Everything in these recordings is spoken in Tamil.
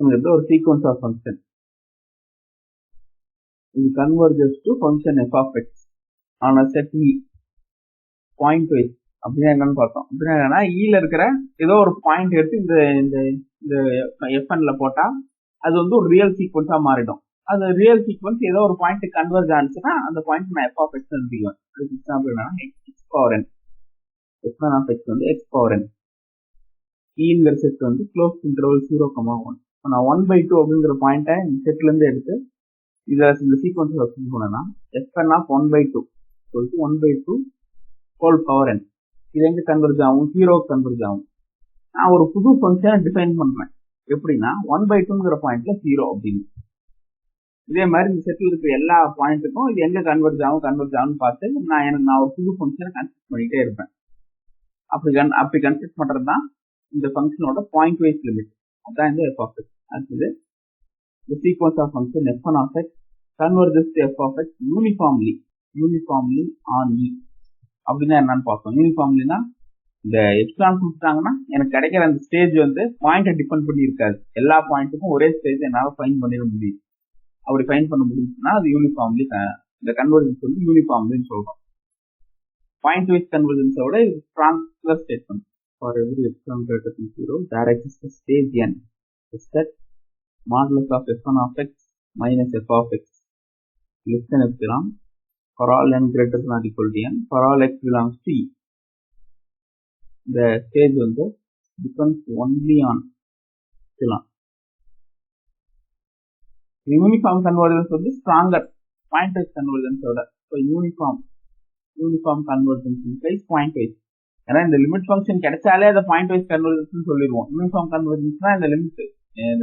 ஒரு சீக்வன்ஸ் ஆஃப் ஃபங்க்ஷன். இது converges to function f of x on a set E point wise. அப்படின்னா என்னன்னு பார்த்தோம். அப்படின்னா என்னன்னா ஈல இருக்கிற ஏதோ ஒரு பாயிண்ட் எடுத்து இந்த இந்த இந்த எஃப்என்ல போட்டா அது வந்து ஒரு ரியல் சீக்வன்ஸா மாறிடும். அது ரியல் சீக்வன்ஸ் ஏதோ ஒரு பாயிண்ட் கன்வர்ஜ் ஆனிச்சுன்னா அந்த பாயிண்ட் நான் f of x எழுதிக்குவேன். அதுக்கு எக்ஸாம்பிள் என்னன்னா x power n. f1 of x வந்து x power n. ஈங்கிற செட் வந்து க்ளோஸ் இன்டர்வல் 0,1. நான் 1/2 அப்படிங்கிற பாயிண்ட்டை இந்த செட்ல இருந்து எடுத்து இதை இந்த சீக்வன்ஸ் வச்சு போனேன்னா fn of 1/2 1/2 whole power n. இது எங்க கன்வர்ஜ் ஆகும்? 0 கன்வர்ஜ் ஆகும். நான் ஒரு புது ஃபங்க்ஷனை டிஃபைன் பண்றேன். எப்படின்னா 1/2ங்கிற பாயிண்ட்ல 0 அப்படின்னு. இதே மாதிரி இந்த செட்டில் இருக்கிற எல்லா பாயிண்ட்டுக்கும் இது எங்க கன்வர்ஜ் ஆகும்னு பார்த்து நான் ஒரு புது ஃபங்க்ஷனை கன்ஸ்ட்ரக்ட் பண்ணிட்டே இருப்பேன். அப்படி கன்ஸ்ட்ரக்ட் பண்றது தான் இந்த ஃபங்க்ஷனோட பாயிண்ட் வைஸ் லிமிட். அதான் இந்த f of x. அடுத்தது the sequence of function f1 of x converges to f of x uniformly on E. அப்படின்னா என்னன்னு பார்த்தோம். யூனிஃபார்ம்லினா இந்த எப்சிலான் கொடுத்தாங்கன்னா எனக்கு கிடைக்கிற அந்த ஸ்டேஜ் வந்து பாயிண்டை டிபெண்ட் பண்ணி இருக்காது. எல்லா பாயிண்ட்டுக்கும் ஒரே ஸ்டேஜ் என்னால் ஃபைன் பண்ணிட முடியும். அப்படி ஃபைன் பண்ண முடியும்னா அது யூனிஃபார்ம்லி. இந்த கன்வர்ஜன்ஸ் வந்து யூனிஃபார்ம்லின்னு சொல்றோம். பாயிண்ட் வைஸ் கன்வர்ஜன்ஸோட இது stronger statement. For every epsilon greater than 0 there exists a stage n such that modulus of f1 of x minus f of x less than epsilon for all n greater than or equal to n for all x belongs to E. The stage வந்து depends only on epsilon. Uniform convergence வந்து ஸ்ட்ராங்கர் பாயிண்ட் வைஸ் கன்வர்ஜன்ஸோட. So uniform convergence implies point wise. ஏன்னா இந்த லிமிட் ஃபங்க்ஷன் கிடைச்சாலே அதை பாயிண்ட் வைஸ் கன்வர்ஜன்ஸ் சொல்லிடுவோம். யூனிஃபார்ம் கன்வர்ஜன்ஸ்னா இந்த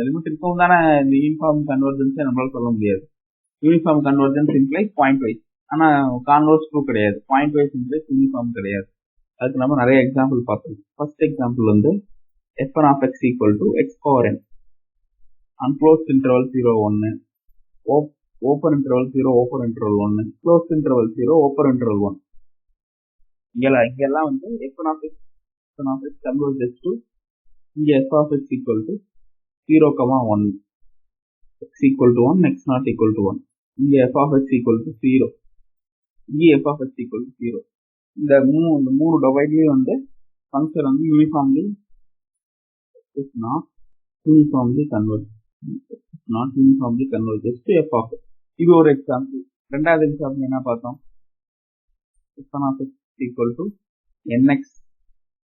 லிமிட் இருக்கவும் தானே இந்த யூனிஃபார்ம் கன்வர்ஜன்ஸை நம்மளால சொல்ல முடியாது. Uniform convergence implies point wise. ஆனா கான்வர்ஸ் ட்ரூ கிடையாது. பாயிண்ட் வைஸ் இம்ப்ளைஸ் யூனிஃபார்ம் கிடையாது. அதுக்கு நம்ம நிறைய எக்ஸாம்பிள் பார்த்தோம். ஃபர்ஸ்ட் எக்ஸாம்பிள் வந்து f1 of x equal to x power n on closed interval 0 1 open interval 0 open interval 1 closed interval 0 open interval 1. இங்கெல்லாம் வந்து f1 of x converges to இங்க f of x equal to 0,1 x equal to 1 x not equal to 1. இங்க f of x equal to 0 இங்கே f of x equal to 0. இந்த மூணு டொமைன்லயும் வந்து ஃபங்க்ஷன் வந்து uniformly converges to f of x. இது ஒரு எக்ஸாம்பிள். ரெண்டாவது எக்ஸாம்பிள் என்ன பார்த்தோம்? f1 of x equal to nx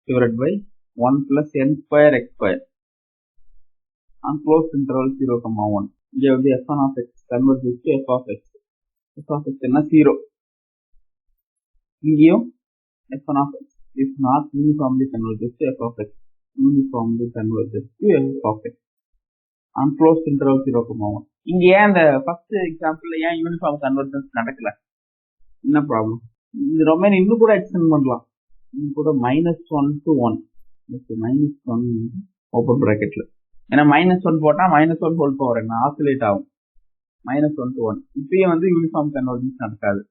divided by 1 plus n square x square on closed interval 0,1. இங்கே வந்து f1 of x converges to f of x. f of x என்ன 0. இங்கேயும் f1 of x is not uniformly converges to f of x. Uniformly converges to f of x on closed interval 0,1. இங்க ஏன் இந்த ஃபர்ஸ்ட் எக்ஸாம்பிள்ல ஏன் யூனிஃபார்ம் கன்வர்ஜன்ஸ் நடக்கல? என்ன ப்ராப்ளம்? இந்த டொமைன் இன்னும் கூட எக்ஸ்டெண்ட் பண்ணலாம். இன்னும் கூட -1 to 1 -1 ஓப்பன் பிராக்கெட்ல. ஏன்னா -1 போட்டா -1 ஹோல் பவர் என்ன ஆசிலேட் ஆகும். -1 to 1 இப்பயே வந்து யூனிஃபார்ம் கன்வர்ஜன்ஸ் நடக்காது.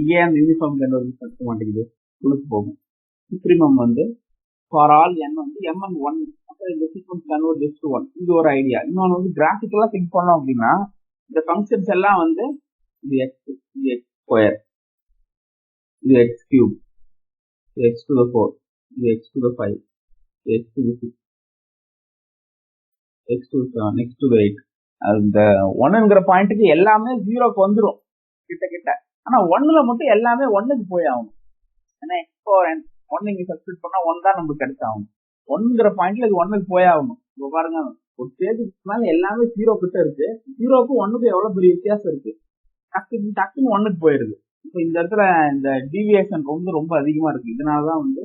இங்கே அந்த யூனிஃபார்ம் கன்வர்ஜன்ஸ் நடக்க மாட்டேங்குது. கொடுத்து போகும். சுப்ரீமம் வந்து ஃபார் ஆல் n வந்து mn 1 இந்த சீக்வன்ஸ் கன்வர்ஜஸ் டு 1. இது ஒரு ஐடியா. இன்னொன்று வந்து கிராஃபிக்கலா திங்க் பண்ணோம் அப்படின்னா இந்த ஃபங்க்ஷன்ஸ் எல்லாம் வந்து இது x ஸ்கொயர், இது x கியூப், இது x to the 4, இது x to the 5, இது x to the 6, x to the 7, x to the 8. அந்த 1ங்கிற பாயிண்ட்டுக்கு எல்லாமே 0க்கு வந்துடும் கிட்ட. ஆனா 1ல மட்டும் எல்லாமே 1க்கு போய் ஆகணும். ஏன்னா x power n 1 இங்க சப்ஸ்டிட் பண்ணா 1 தான் நமக்கு கிடைச்சாகணும். 1ங்கிற பாயிண்ட்ல இது 1க்கு போய் ஆகணும். இப்போ பாருங்க ஒரு ஸ்டேஜுக்கு மேல எல்லாமே 0 கிட்ட இருக்கு. 0க்கும் 1க்கும் எவ்வளவு பெரிய வித்தியாசம் இருக்கு. டக்குன்னு 1க்கு போயிருது. இப்போ இந்த இடத்துல இந்த டீவியேஷன் ரொம்ப அதிகமா இருக்கு. இதனாலதான் வந்து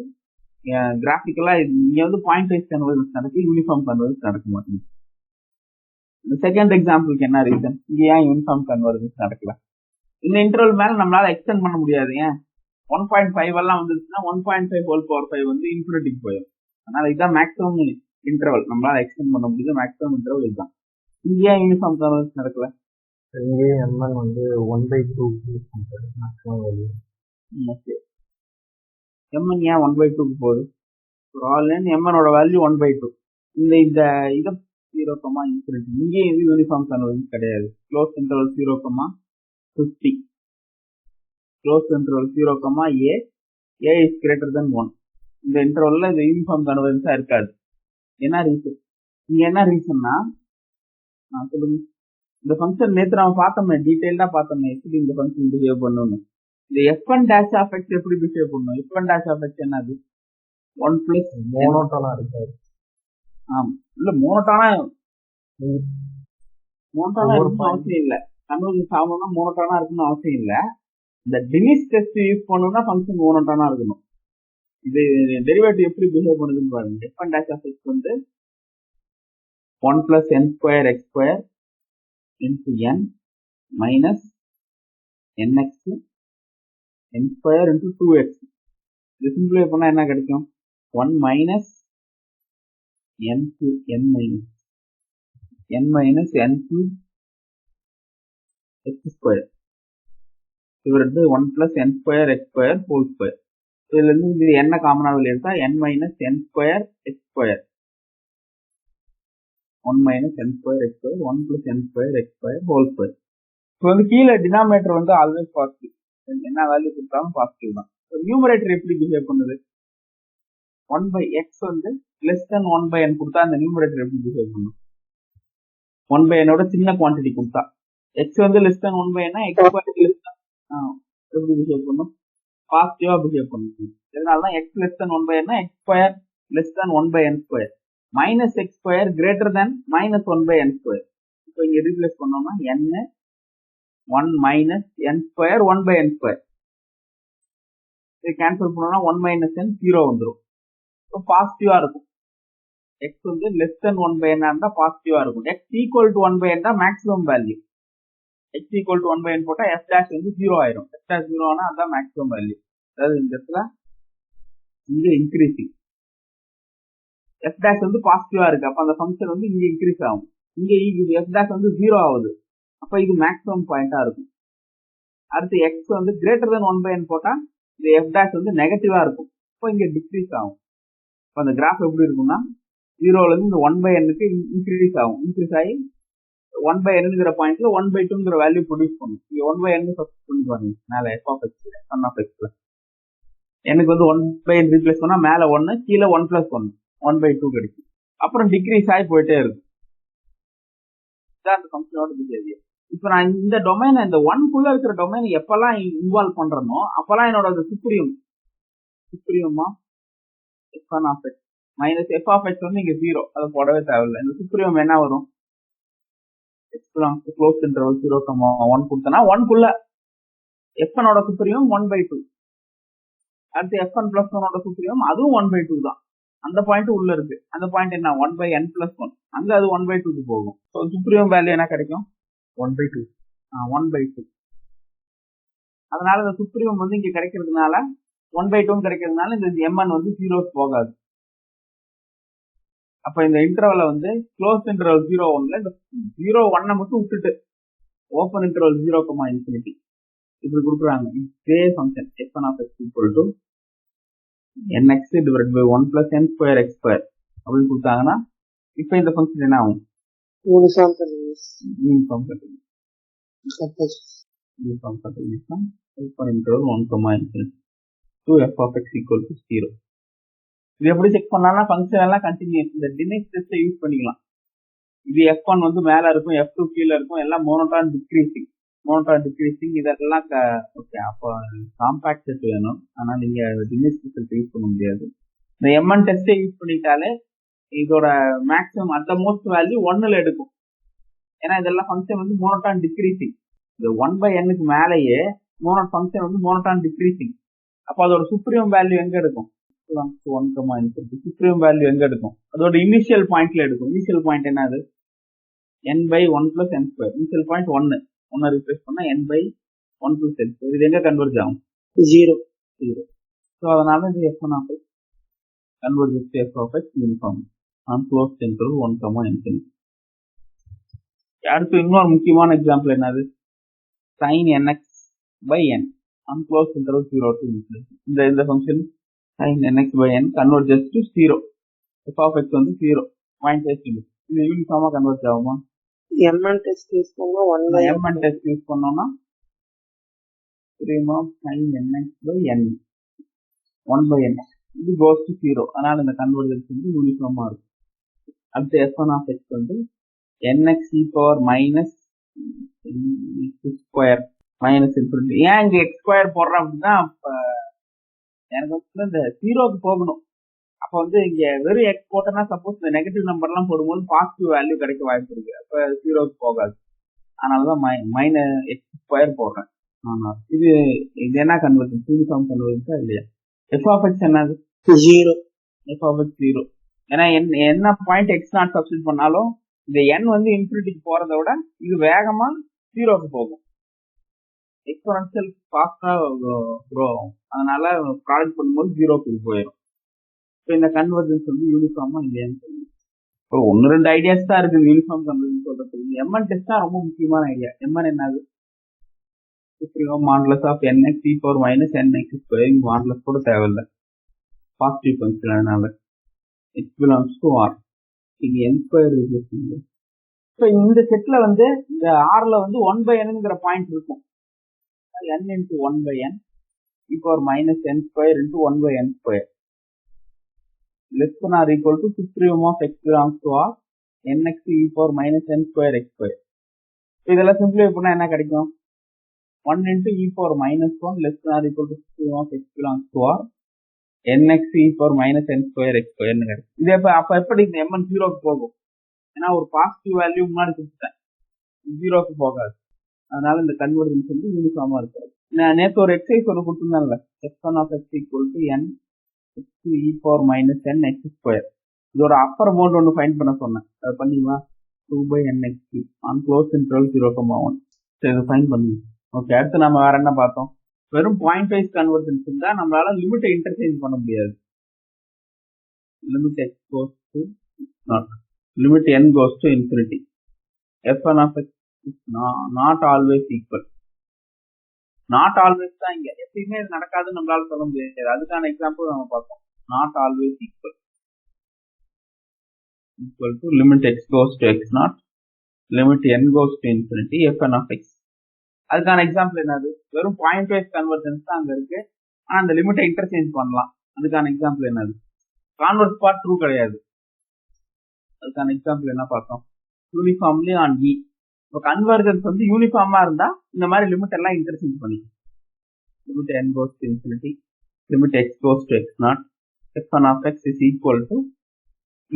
கிராஃபிக்கலா இங்க வந்து பாயிண்ட் வைஸ் கன்வர்ஜன்ஸ் நடக்கு, யூனிஃபார்ம் கன்வர்ஜன்ஸ் நடக்க மாட்டேங்குது. இந்த செகண்ட் எக்ஸாம்பிளுக்கு என்ன ரீசன்? இங்க ஏன் யூனிஃபார்ம் கன்வர்ஜன்ஸ் நடக்கல? இந்த இன்டர்வல் மேல நம்மளால எக்ஸ்டெண்ட் பண்ண முடியாது. ஏன் 1.5 எல்லாம் வந்துருச்சுன்னா 1.5 ஹோல் பவர் 5 வந்து இன்ஃபினிட்டிக்கு போயிடும். அதனால இதுதான் மேக்ஸிமம் இன்டர்வல் நம்மளால எக்ஸ்டெண்ட் பண்ண முடியுது. மேக்ஸிமம் இன்டர்வல் இதுதான். இங்க ஏன் யூனிஃபார்ம் கன்வர்ஜன்ஸ் நடக்கல? இங்கே mn வந்து 1/2 மேக்ஸிமம் வேல்யூ. ஓகே, mn ஏன் 1/2க்கு போகுது? ஆல் n mn ஓட வேல்யூ 1/2. இந்த இதை 0, infinity. இங்கே இது யூனிஃபார்ம் கன்வர்ஜென்ஸ் கிடையாது. Close interval 0, 50. Close interval 0, a is greater than 1. இந்த இன்டர்வல்ல இது யூனிஃபார்ம் கன்வர்ஜென்ஸா இருக்காது. என்ன ரீசன்? இங்க என்ன ரீசன்னா சொல்லுங்க. இந்த ஃபங்க்ஷன் நேற்று நம்ம பார்த்தோமே, டீடைல்டா பார்த்தோமே எப்படி இந்த ஃபங்க்ஷன் பிஹேவ் பண்ணணும். இந்த f1 dash of x எப்படி பிஹேவ் பண்ணணும்? f1 dash of x என்னது? 1 plus மோனோட்டோனா இருக்காது. ஆமா, இல்ல மோனோட்டானா இருக்கணும் அவசியம் இல்ல. கன்வர்ஜென்ஸ் ஆகணும்னா மோனோட்டானா இருக்கணும் அவசியம் இல்ல. இந்த டினிஸ் டெஸ்ட் யூஸ் பண்ணணும்னா ஃபங்க்ஷன் மோனோட்டானா இருக்கணும். இது டெரிவேட்டிவ் எப்படி பிஹேவ் பண்ணுதுன்னு பாருங்க. f1 dash of x வந்து 1 plus n square x square into n minus nx n square into 2x. இது சிம்பிளை பண்ணா என்ன கிடைக்கும்? 1 minus n minus n cube x square divided by 1 plus n square x square whole square. இதுல இருந்து இது என்ன காமனா வெளியே எடுத்தா n minus n square x square 1 minus n square x square 1 plus n square x square whole square. இப்போ வந்து கீழே டினாமினேட்டர் வந்து ஆல்வேஸ் பாசிட்டிவ், என்ன வேல்யூ கொடுத்தாலும் பாசிட்டிவ் தான். நியூமரேட்டர் எப்படி பிஹேவ் பண்ணுது? 1 by x வந்து less than 1 by n கொடுத்தா அந்த நியூமரேட்டர் எப்படி பிஹேவ் பண்ணும்? 1 by n ஓட சின்ன குவான்டிட்டி கொடுத்தா x வந்து less than 1 by n x square less than எப்படி பிஹேவ் பண்ணும்? பாசிட்டிவா பிஹேவ் பண்ணும். இதனாலதான் x less than 1 by n x square less than 1 by n square minus x square greater than minus 1 by n square. இப்போ இங்க ரீப்ளேஸ் பண்ணோம்னா n 1 minus n square 1 by n square. இதை கேன்சல் பண்ணோம்னா 1 minus n 0 வந்துடும். இப்போ பாசிட்டிவா இருக்கும். x வந்து less than 1 by n இருந்தா பாசிட்டிவா இருக்கும். x equal to 1 by n தான் maximum value. x equal to 1 by n போட்டா f dash வந்து 0 ஆயிரும். f dash 0 ஆனா அதான் மேக்ஸிமம் வேல்யூ. அதாவது இந்த இடத்துல இங்க இன்க்ரீசிங், f dash வந்து பாசிட்டிவா இருக்கு, அப்ப அந்த ஃபங்க்ஷன் வந்து இங்க இன்க்ரீஸ் ஆகும். இங்க f dash வந்து 0 ஆகுது, அப்ப இது மேக்ஸிமம் பாயிண்டா இருக்கும். அடுத்து x வந்து கிரேட்டர் தென் 1 by n போட்டா இந்த f dash வந்து நெகட்டிவா இருக்கும், அப்ப இங்க டிக்ரீஸ் ஆகும். அப்ப அந்த கிராஃப் எப்படி இருக்கும்னா 0ல இருந்து இந்த 1 by n-க்கு இன்க்ரீஸ் ஆகும். இன்க்ரீஸ் ஆகி 1 by n-ங்கிற பாயிண்ட்ல 1 by 2ங்கிற வேல்யூ ப்ரொடியூஸ் பண்ணும். இங்க 1 by n சப்ஸ்டிட்யூட் பண்ணி பாருங்க. மேல f of x n of x எனக்கு வந்து 1 by n ரீப்ளேஸ் பண்ணா மேல 1 கீழே 1 plus 1 1 by 2 கிடைக்கும். அப்புறம் டிக்ரீஸ் ஆகி போயிட்டே இருக்கும். இதான் அந்த ஃபங்க்ஷனோட பிஹேவியர். இப்போ நான் இந்த டொமைனை, இந்த 1 இருக்கிற டொமைன் எப்பெல்லாம் இன்வால்வ் பண்றனோ அப்பெல்லாம் என்னோட சுப்ரீமா f1 of x minus f of x வந்து இங்க 0, அதை போடவே தேவையில்லை. இந்த சுப்ரீம் என்ன வரும்? x belongs to closed interval 0, 1 கொடுத்தனா 1 f1 ஓட சுப்ரீம் 1 by 2. அடுத்து f1 plus 1 ஓட சுப்ரீம் அதுவும் 1 by 2 தான். அந்த பாயிண்ட் உள்ள இருக்கு. அந்த பாயிண்ட் என்ன? 1 by n plus 1. அங்க அது 1 by 2 போகும். ஸோ சுப்ரீம் வேல்யூ என்ன கிடைக்கும்? 1 by 2. 1 by 2. அதனால இந்த சுப்ரீம் வந்து இங்க கிடைக்கிறதுனால 1 by 2 கிடைக்கிறதுனால இந்த mn வந்து 0 போகாது. அப்ப இந்த இன்டர்வலை வந்து க்ளோஸ் இன்டர்வல் 0, 1ல இந்த 0, 1 மட்டும் விட்டுட்டு ஓப்பன் இன்டர்வல் 0, infinity இப்படி கொடுக்குறாங்க. இதே function f1 of x equal to nx divided by 1 plus n square x square அப்படின்னு கொடுத்தாங்கன்னா இப்ப இந்த ஃபங்க்ஷன் என்ன ஆகும்? Uniform continuous open interval 1, infinity to f of x equal to 0. இது எப்படி செக் பண்ணலாம்னா ஃபங்க்ஷன் எல்லாம் கண்டினியூஸ். இந்த டினிஸ் டெஸ்ட்டை யூஸ் பண்ணிக்கலாம். இது f1 வந்து மேல இருக்கும், f2 கீழே இருக்கும், எல்லாம் மோனோட்டான் டிக்ரீசிங் இதெல்லாம் ஓகே. அப்போ காம்பாக்ட் செட் வேணும், ஆனா நீங்க டினிஸ் டெஸ்ட் யூஸ் பண்ண முடியாது. இந்த mn டெஸ்ட்டை யூஸ் பண்ணிட்டாலே இதோட maximum at the most value 1ல எடுக்கும். ஏன்னா இதெல்லாம் ஃபங்க்ஷன் வந்து மோனோட்டான் டிக்ரீசிங். இந்த 1 by n-க்கு மேலேயே ஃபங்க்ஷன் வந்து மோனோட்டான் டிக்ரீசிங். அப்போ அதோட சுப்ரீம் வேல்யூ எங்க எடுக்கும்? 1, சுப்ரீம் வேல்யூ எங்க எடுக்கும்? அதோட இனிஷியல் பாயிண்ட்ல எடுக்கும். இனிஷியல் பாயிண்ட் என்னது? n by 1 plus n square. Initial point 1 replace பண்ணா n by 1 plus n square. இது எங்க கன்வர்ஜ் ஆகும்? 0. ஸோ அதனால இது f1 of x converges to f of x uniform on closed interval 1, infinity. அடுத்து இன்னொரு முக்கியமான எக்ஸாம்பிள் என்னது? sin nx by n on closed interval 0 to infinity. இந்த function sin nx by n converges to 0. f of x வந்து 0 பாயிண்ட் வைஸ் லிமிட். இது யூனிஃபார்மா கன்வெர்ட் ஆகுமா? எம்என் டெஸ்ட் யூஸ் பண்ணா 1 எம்என் டெஸ்ட் யூஸ் பண்ணோம்னா supreme of sin nx by n 1/n இது goes to 0. அதனால இந்த கன்வர்ஜென்ஸ் வந்து யூனிஃபார்மா இருக்கும். அடுத்து f1 of x வந்து nx e power minus x square minus infinity. ஏன் இங்க x ஸ்கொயர் போடுறோம் அப்படின்னா எனக்கு வந்து இந்த 0க்கு போகணும். அப்ப வந்து இங்க வெறும் x போட்டோம்னா சப்போஸ் இந்த நெகட்டிவ் நம்பர் எல்லாம் போடும்போது பாசிட்டிவ் வேல்யூ கிடைக்க வாய்ப்பு இருக்கு. அப்ப 0க்கு போகாது. அதனாலதான் மைனஸ் x ஸ்கொயர் போடுறேன். இது என்ன கன்வர்ஜென்ஸ்? யூனிஃபார்ம் கன்வர்ஜென்ஸா இல்லையா? f of x என்னது? 0. f of x 0. ஏன்னா என்ன பாயிண்ட் x நாட் சப்ஸ்டிட் பண்ணாலும் இந்த n வந்து இன்ஃபினிட்டிக்கு போறதை விட இது வேகமா 0க்கு போகும். எக்ஸ்போனென்ஷியல் ஃபாஸ்டா க்ரோ ஆகும். அதனால ப்ராடக்ட் பண்ணும்போது 0க்கு போயிடும். இப்போ இந்த கன்வர்ஜென்ஸ் வந்து யூனிஃபார்மா இல்லையான்னு சொல்லுங்க. இப்போ 1-2 ஐடியாஸ் தான் இருக்கு யூனிஃபார்ம் கன்வர்ஜென்ஸ் சொல்றதுக்கு. எம்என் டெஸ்ட் தான் ரொம்ப முக்கியமான ஐடியா. எம்என் என்னது? Modulus of nx e power minus nx square. Modulus கூட தேவையில்லை, பாசிட்டிவ் ஃபங்க்ஷன். அதனால x belongs to r. இது n ஸ்கொயர் இருக்கு. இப்போ இந்த செட்ல வந்து இந்த ஆர்ல வந்து 1/nங்கிற பாயிண்ட் இருக்கும். n into 1/n e power minus n square into 1/n square less than or equal to supreme of x belongs to r nx e power minus n square x square. இதெல்லாம் சிம்பிளிஃபை பண்ணா என்ன கிடைக்கும்? 1 into e power minus 1 less than or equal to supreme of x belongs to r nx e power minus n square x square ன்னு கிடைக்கும். இது அப்ப எப்படி இந்த mn 0க்கு போகும்? ஏன்னா ஒரு பாசிட்டிவ் வேல்யூ முன்னாடி கொடுத்துட்டேன், 0க்கு போகாது. அதனால இந்த கன்வர்ஜென்ஸ் வந்து யூனிஃபார்மா இருக்காது. நான் நேற்று ஒரு எக்ஸசைஸ் ஒன்று கொடுத்துருந்தேன்ல, f1 of x equal to n x e power minus n x square. இது ஒரு அப்பர் அமௌண்ட் ஒன்று ஃபைண்ட் பண்ண சொன்னேன். அதை பண்ணிங்களா? 2/nx on closed interval 0,1. சரி, இது ஃபைண்ட் பண்ணுங்க. ஓகே, அடுத்து நம்ம வேற என்ன பார்த்தோம்? வெறும் பாயிண்ட் வைஸ் கன்வர்ஜென்ஸ் இருந்தா நம்மளால லிமிட்டை இன்டர்சேஞ்ச் பண்ண முடியாது. Limit x goes to not limit n goes to infinity. f1 of x is not always equal. Not always தான் இங்க எப்பயுமே இது நடக்காதுன்னு நம்மளால சொல்ல முடியாது. அதுக்கான எக்ஸாம்பிள் நம்ம பார்த்தோம். Not always equal to limit x goes to x naught limit n goes to infinity fn of x. அதுக்கான எக்ஸாம்பிள் என்னது? வெறும் பாயிண்ட் வைஸ் கன்வர்ஜென்ஸ் தான் அங்க இருக்கு. ஆனா அந்த லிமிட்டை இன்டர்சேஞ்ச் பண்ணலாம். அதுக்கான எக்ஸாம்பிள் என்னது? கான்வர்ஸ் பார்ட் ட்ரூ கிடையாது. அதுக்கான எக்ஸாம்பிள் என்ன பார்த்தோம்? யூனிஃபார்ம்லி ஆன் இ. இப்போ கன்வர்ஜென்ஸ் வந்து யூனிஃபார்மா இருந்தா இந்த மாதிரி லிமிட் எல்லாம் இன்டர்சேஞ்ச் பண்ணிக்கலாம். Limit n goes to infinity limit x goes to x naught fn of x is equal to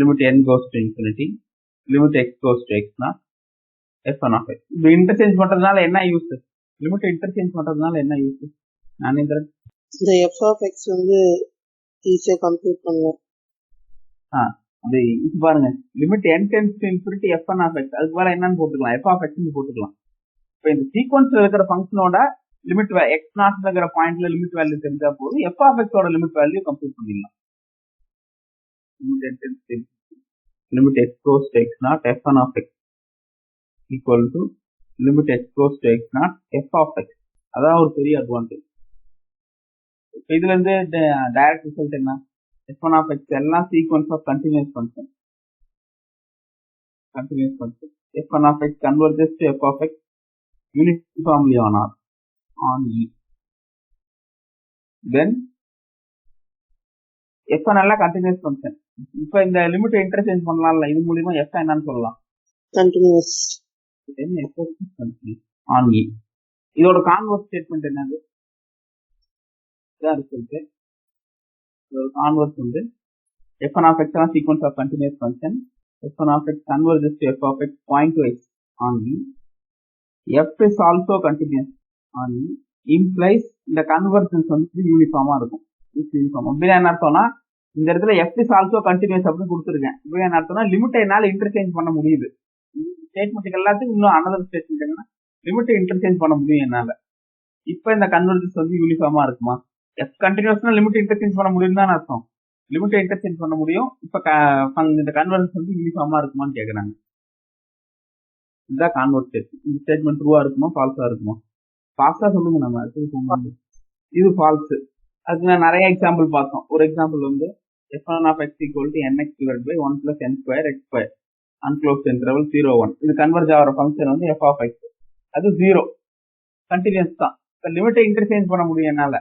limit n goes to infinity limit x goes to x naught fn of x. இப்போ இன்டர்சேஞ்ச் பண்றதுனால என்ன யூஸ்? லிமிட் இன்டர்சேஞ்ச் பண்றதுனால என்ன யூஸ்? நான் இந்த f of x வந்து ஈஸியா கம்ப்யூட் பண்ணலாம். அது இது பாருங்க, limit n tends to infinity fn of x. அதுக்கு மேல என்னன்னு போட்டுக்கலாம்? f of x ன்னு போட்டுக்கலாம். இப்போ இந்த சீக்வன்ஸ்ல இருக்கிற ஃபங்க்ஷனோட லிமிட் x நாட்ல இருக்கிற பாயிண்ட்ல லிமிட் வேல்யூ தெரிஞ்சா போதும், f of x ஓட லிமிட் வேல்யூ கம்ப்யூட் பண்ணிடலாம். Limit x goes to x naught fn of x equal to limit x goes to x naught f of x. அதான் ஒரு பெரிய அட்வான்டேஜ். இப்போ இதுல இருந்து டைரக்ட் ரிசல்ட் என்ன? f1 of x எல்லாம் sequence of continuous function. f1 of x converges to f of x uniformly on R on E. Then f1 எல்லாம் கண்டினியூஸ் ஃபங்க்ஷன். இப்போ இந்த லிமிட்டை இன்டர்சேஞ்ச் பண்ணலாம்ல, இது மூலியமா f என்னன்னு சொல்லலாம்? Continuous. then f of x continuous on E. இதோட கான்வர்ஸ் ஸ்டேட்மெண்ட் என்னது? இதான் ரிசல்ட். கான்வர்ஸ் வந்து f1 of x எல்லாம் sequence of continuous function. f1 of x converges to f of x point to x on E. f is also continuous on E implies இந்த கன்வர்ஜென்ஸ் வந்து யூனிஃபார்மா இருக்கும். யூனிஃபார்ம் அப்படின்னா என்ன அர்த்தம்னா, இந்த இடத்துல f is also continuous அப்படின்னு கொடுத்துருக்கேன். இப்படி என்ன அர்த்தம்னா, லிமிட்டை என்னால் இன்டர்சேஞ்ச் பண்ண முடியுது. ஸ்டேட்மெண்ட்டுக்கு எல்லாத்துக்கும் இன்னும் அனதர் ஸ்டேட்மெண்ட் என்னன்னா, லிமிட்டை இன்டர்சேஞ்ச் பண்ண முடியும் என்னால. இப்போ இந்த கன்வர்ஜென்ஸ் வந்து யூனிஃபார்மா இருக்குமா? f கண்டினியூஸ்னா லிமிட் இன்டர்சேஞ்ச் பண்ண முடியும் தான் அர்த்தம். லிமிட்டை இன்டர்சேஞ்ச் பண்ண முடியும். இப்போ இந்த கன்வர்ஜென்ஸ் வந்து யூனிஃபார்மா இருக்குமான்னு கேட்குறாங்க. இதுதான் கான்வர்ஸ் ஸ்டேட்மெண்ட். இந்த ஸ்டேட்மெண்ட் ட்ரூவா இருக்குமா ஃபால்ஸா இருக்குமா? ஃபால்ஸா சொல்லுங்க. நம்ம இது ஃபால்ஸ். அதுக்கு நான் நிறைய எக்ஸாம்பிள் பார்த்தோம். ஒரு எக்ஸாம்பிள் வந்து f1 of x equal to nx divided by 1 plus n square x square. On closed interval 0 1. இது கன்வர்ஜ் ஆகிற ஃபங்க்ஷன் வந்து எஃப் ஆஃப் எக்ஸ், அது 0 கண்டினியூஸ் தான். இப்போ லிமிட்டை இன்டர்சேஞ்ச் பண்ண முடியும் என்னால,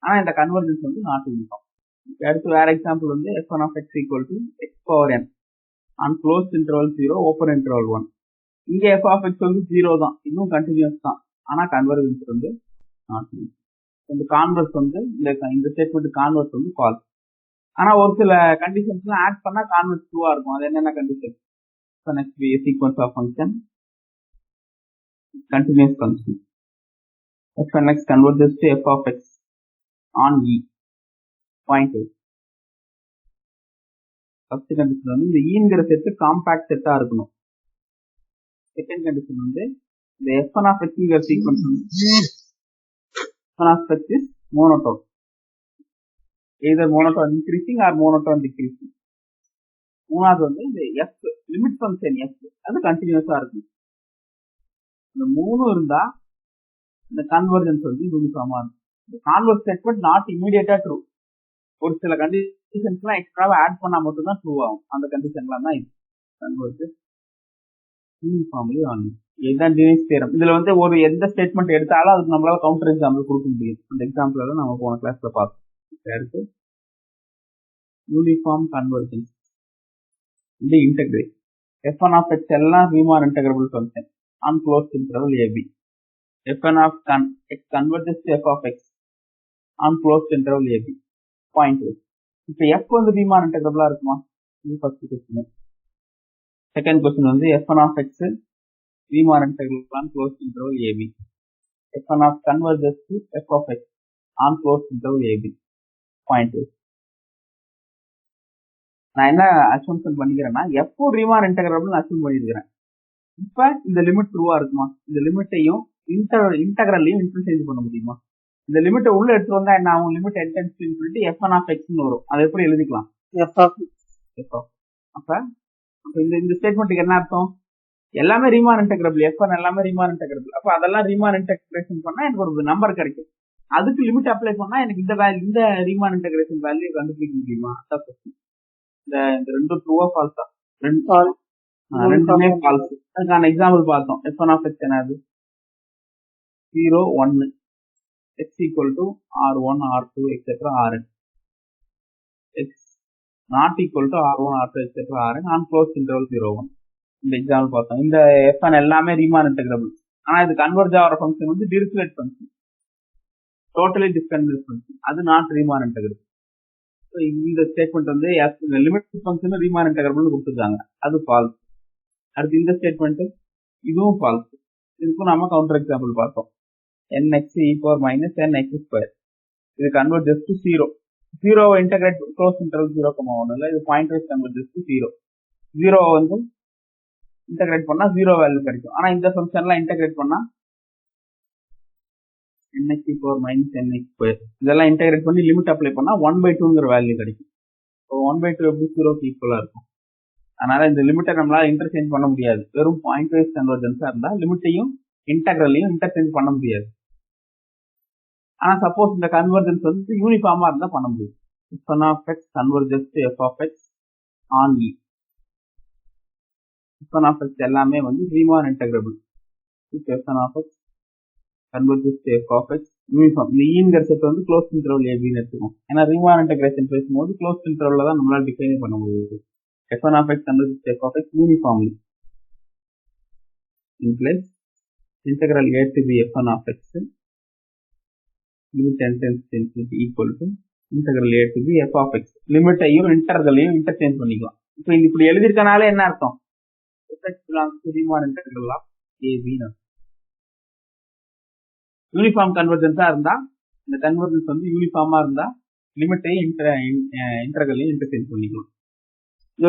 ஆனா இந்த கன்வர்ஜன்ஸ் வந்து நாட் யூனிஃபார்ம். அடுத்து வேற எக்ஸாம்பிள் வந்து f1 of x equal to x power n on closed interval 0 open interval 1. இங்க f of x வந்து 0 தான், இன்னும் கண்டினியூஸ் தான், ஆனா கன்வர்ஜன்ஸ் வந்து நாட் யூனிஃபார்ம். இந்த கான்வர்ஸ் வந்து இந்த ஸ்டேட்மெண்ட் கான்வர்ஸ் வந்து ஃபால்ஸ். ஆனா ஒரு சில கண்டிஷன்ஸ்லாம் ஆட் பண்ணா கான்வர்ஸ் ட்ரூவா இருக்கும். அது என்னென்ன condition? So next be a sequence of function, continuous function. f(x) converges to f of x on e point a. First condition வந்து இந்த ஈங்கிற செட்டு காம்பாக்ட் செட்டா இருக்கணும். செகண்ட் கண்டிஷன் வந்து இந்த f1 of x ங்கிற sequence f1 of x is monotone, either monotone increasing or monotone decreasing. மூணாவது வந்து இந்த f லிமிட் ஃபங்க்ஷன் f அது கண்டினியூஸா இருக்கும். இந்த மூணு இருந்தா இந்த கன்வர்ஜன்ஸ் வந்து யூனிஃபார்மா இருக்கும். இந்த கான்வர்ஸ் ஸ்டேட்மெண்ட் நாட் இமிடியேட்டா ட்ரூ. ஒரு சில கண்டிஷன்ஸ்லாம் எக்ஸ்ட்ராவா ஆட் பண்ணா மட்டும் தான் ட்ரூ ஆகும். அந்த கண்டிஷன்லாம் தான் இது கன்வர்ஜ் யூனிஃபார்ம்லி ஆன். இதுதான் டிவைஸ் தியரம். இதுல வந்து ஒரு எந்த ஸ்டேட்மெண்ட் எடுத்தாலும் அதுக்கு நம்மளால கவுண்டர் எக்ஸாம்பிள் கொடுக்க முடியும். அந்த எக்ஸாம்பிள் எல்லாம் நம்ம போன கிளாஸ்ல பார்த்தோம். அடுத்து யூனிஃபார்ம் கன்வர்ஜன்ஸ் இந்த இன்டெகிரேட் f1 of x எல்லாம் Riemann integrable function on closed interval ab. f1 of x converges to f of x on closed interval ab point. இப்போ f வந்து ரீமான் இன்டெகிரபிளா இருக்குமா? இது ஃபர்ஸ்ட் क्वेश्चन. செகண்ட் क्वेश्चन வந்து f1 of x Riemann integrable on closed interval ab. f1 of converges to f of x on closed interval ab point. நான் என்ன அசம்ஷன் பண்ணிக்கிறேன்னா f ரீமான் இன்டெகிரபிள் அசூம் பண்ணிருக்கிறேன். இப்ப இந்த லிமிட் ட்ரூவா இருக்குமா? இந்த லிமிட்டையும் இன்டெகிரலையும் இன்டர்சேஞ்ச் பண்ண முடியுமா? இந்த லிமிட்டை உள்ள எடுத்து வந்தா என்ன ஆகும்? Limit என்டென்ஸ் to infinity f1 of x ன்னு வரும். அதை எப்படி எழுதிக்கலாம்? அப்ப இந்த ஸ்டேட்மெண்ட்டுக்கு என்ன அர்த்தம்? எல்லாமே ரீமான் இன்டெகிரபிள், f1 எல்லாமே ரீமான் இன்டெகிரபிள். அப்ப அதெல்லாம் ரீமான் இன்டெகிரேஷன் பண்ணா எனக்கு ஒரு நம்பர் கிடைக்கும். அதுக்கு லிமிட் அப்ளை பண்ணா எனக்கு இந்த ரீமான் இன்டெகிரேஷன் வேல்யூ கண்டுபிடிக்க முடியுமா? இந்த ரெண்டும் ட்ரூவா ஃபால்ஸா? ரெண்டுமே ஃபால்ஸ். அதுக்கான எக்ஸாம்பிள் பார்த்தோம். f1 of x என்னது? 0 1 x equal to r1 r2 etc rn, x not equal to r1 r2 etc rn on closed interval 0 1. இந்த எக்ஸாம்பிள் பார்த்தோம். இந்த f1 எல்லாமே ரீமான் இன்டெகிரபிள், ஆனா இது கன்வர்ஜ் ஆகிற ஃபங்க்ஷன் வந்து Dirichlet function, totally discontinues function, அது நாட் ரீமான் இன்டெகிரபிள். இந்த ஸ்டேட்மெண்ட் வந்து லிமிட் ஃபங்க்ஷன் ரீமான் இன்டெகிரபிள்னு கொடுத்துருக்காங்க, அது ஃபால்ஸ். அடுத்து இந்த ஸ்டேட்மெண்ட் இதுவும் ஃபால்ஸ். இதுக்கும் நம்ம கவுண்டர் எக்ஸாம்பிள் பார்த்தோம். nx e power minus nx square, இது converges to 0. 0 integrate close interval 0,1 இல்ல, இது பாயிண்ட் வைஸ் கன்வர்ஜஸ் டு 0. 0 வந்து இன்டெகிரேட் பண்ணா 0 வேல்யூ கிடைக்கும். ஆனா இந்த ஃபங்க்ஷன்லாம் இன்டெகிரேட் பண்ணா nx e power minus nx square இதெல்லாம் இன்டெகிரேட் பண்ணி லிமிட் அப்ளை பண்ணா 1/2ங்கிற வேல்யூ கிடைக்கும். ஸோ 1/2 எப்படி 0க்கு ஈக்குவலா இருக்கும்? அதனால இந்த லிமிட்டை நம்மளால இன்டர்சேஞ்ச் பண்ண முடியாது. வெறும் பாயிண்ட் வைஸ் கன்வர்ஜன்ஸா இருந்தா லிமிட்டையும் இன்டெகிரலையும் இன்டர்சேஞ்ச் பண்ண முடியாது. ஆனா சப்போஸ் இந்த கன்வர்ஜன்ஸ் வந்து யூனிஃபார்மா இருந்தா பண்ண முடியும். f1 of x converges to f of x on e. f1 of x எல்லாமே வந்து Riemann integrable. f1 of x converges to f of x uniform. இந்த ஈங்கிற செட் வந்து க்ளோஸ் இன்டர்வல் abன்னு எடுத்துக்கோம். ஏன்னா ரீமான் இன்டெகிரேஷன் பேசும்போது க்ளோஸ் இன்டர்வல்ல தான் நம்மளால டிஃபைன் பண்ண முடியுது. f1 of x converges to f of x uniformly in place integral a to b f1 of x limit n tends to infinity equal to integral a to b f of x. லிமிட்டையும் இன்டர்கலையும் இன்டர்சேஞ்ச் பண்ணிக்கலாம். இப்போ இப்படி எழுதிருக்கனால என்ன அர்த்தம்? fx belongs to riemann integral of ab. Uniform கன்வர்ஜன்ஸா இருந்தா இந்த கன்வர்ஜன்ஸ் வந்து யூனிஃபார்மா இருந்தா லிமிட்டையும் இன்டர்கலையும் இன்டர்சேஞ்ச் பண்ணிக்கலாம்.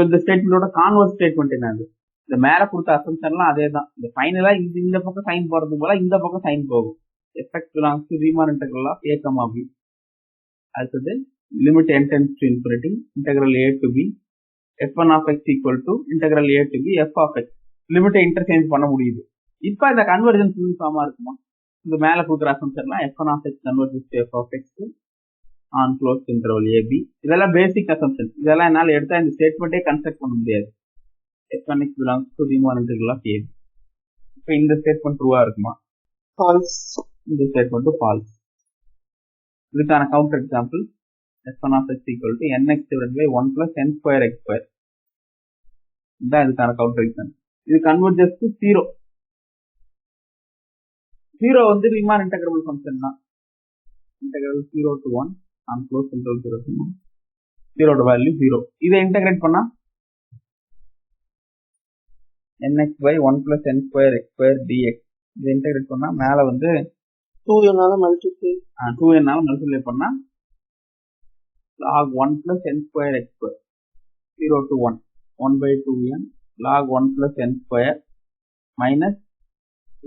இந்த ஸ்டேட்மெண்டோட கான்வர்ஸ் ஸ்டேட்மெண்ட் என்னது? இந்த மேல கொடுத்த அசம்ஷன்லாம் அதே தான். இந்த ஃபைனலா இந்த பக்கம் சைன் போறது போல இந்த பக்கம் சைன் போகும். fx belongs to riemann integral of a comma b. அடுத்தது limit n tends to infinity integral a to b f1 of x equal to integral a to b f of x. லிமிட்டை இன்டர்சேஞ்ச் பண்ண முடியுது. இப்போ இந்த கன்வர்ஜன்ஸ் யூனிஃபார்மா இருக்குமா? இந்த மேல கொடுக்குற அசம்ஷன்லாம் f1 of x converges to f of x on closed interval ab. இதெல்லாம் பேசிக் அசம்ஷன். இதெல்லாம் என்னால எடுத்தா இந்த ஸ்டேட்மெண்ட்டே கன்ஸ்ட்ரக்ட் பண்ண முடியாது. f1x belongs to riemann integral of ab. இப்போ இந்த ஸ்டேட்மெண்ட் ட்ரூவா இருக்குமா? ஃபால்ஸ். இந்த ஸ்டேட்மெண்ட் ஃபால்ஸ். இதுக்கான counter example f1 of x equal to nx divided by 1 plus n square x square. இதுதான் இதுக்கான கவுண்டர் எக்ஸாம்பிள். இது கன்வர்ஜஸ் டு 0. 0 வந்து ரீமான் இன்டகிரபிள் ஃபங்க்ஷன் தான். integral 0 to 1 and close interval 0 to 1. 0 ஓட வேல்யூ 0. இதை இன்டகிரேட் பண்ணா nx by 1 plus n square x square dx. இதை இன்டகிரேட் பண்ணா மேல வந்து 2n ஆல மல்டிப்ளை 2n ஆல மல்டிப்ளை பண்ணா log 1 plus n square x square 0 to 1 1 by 2n log 1 plus n square minus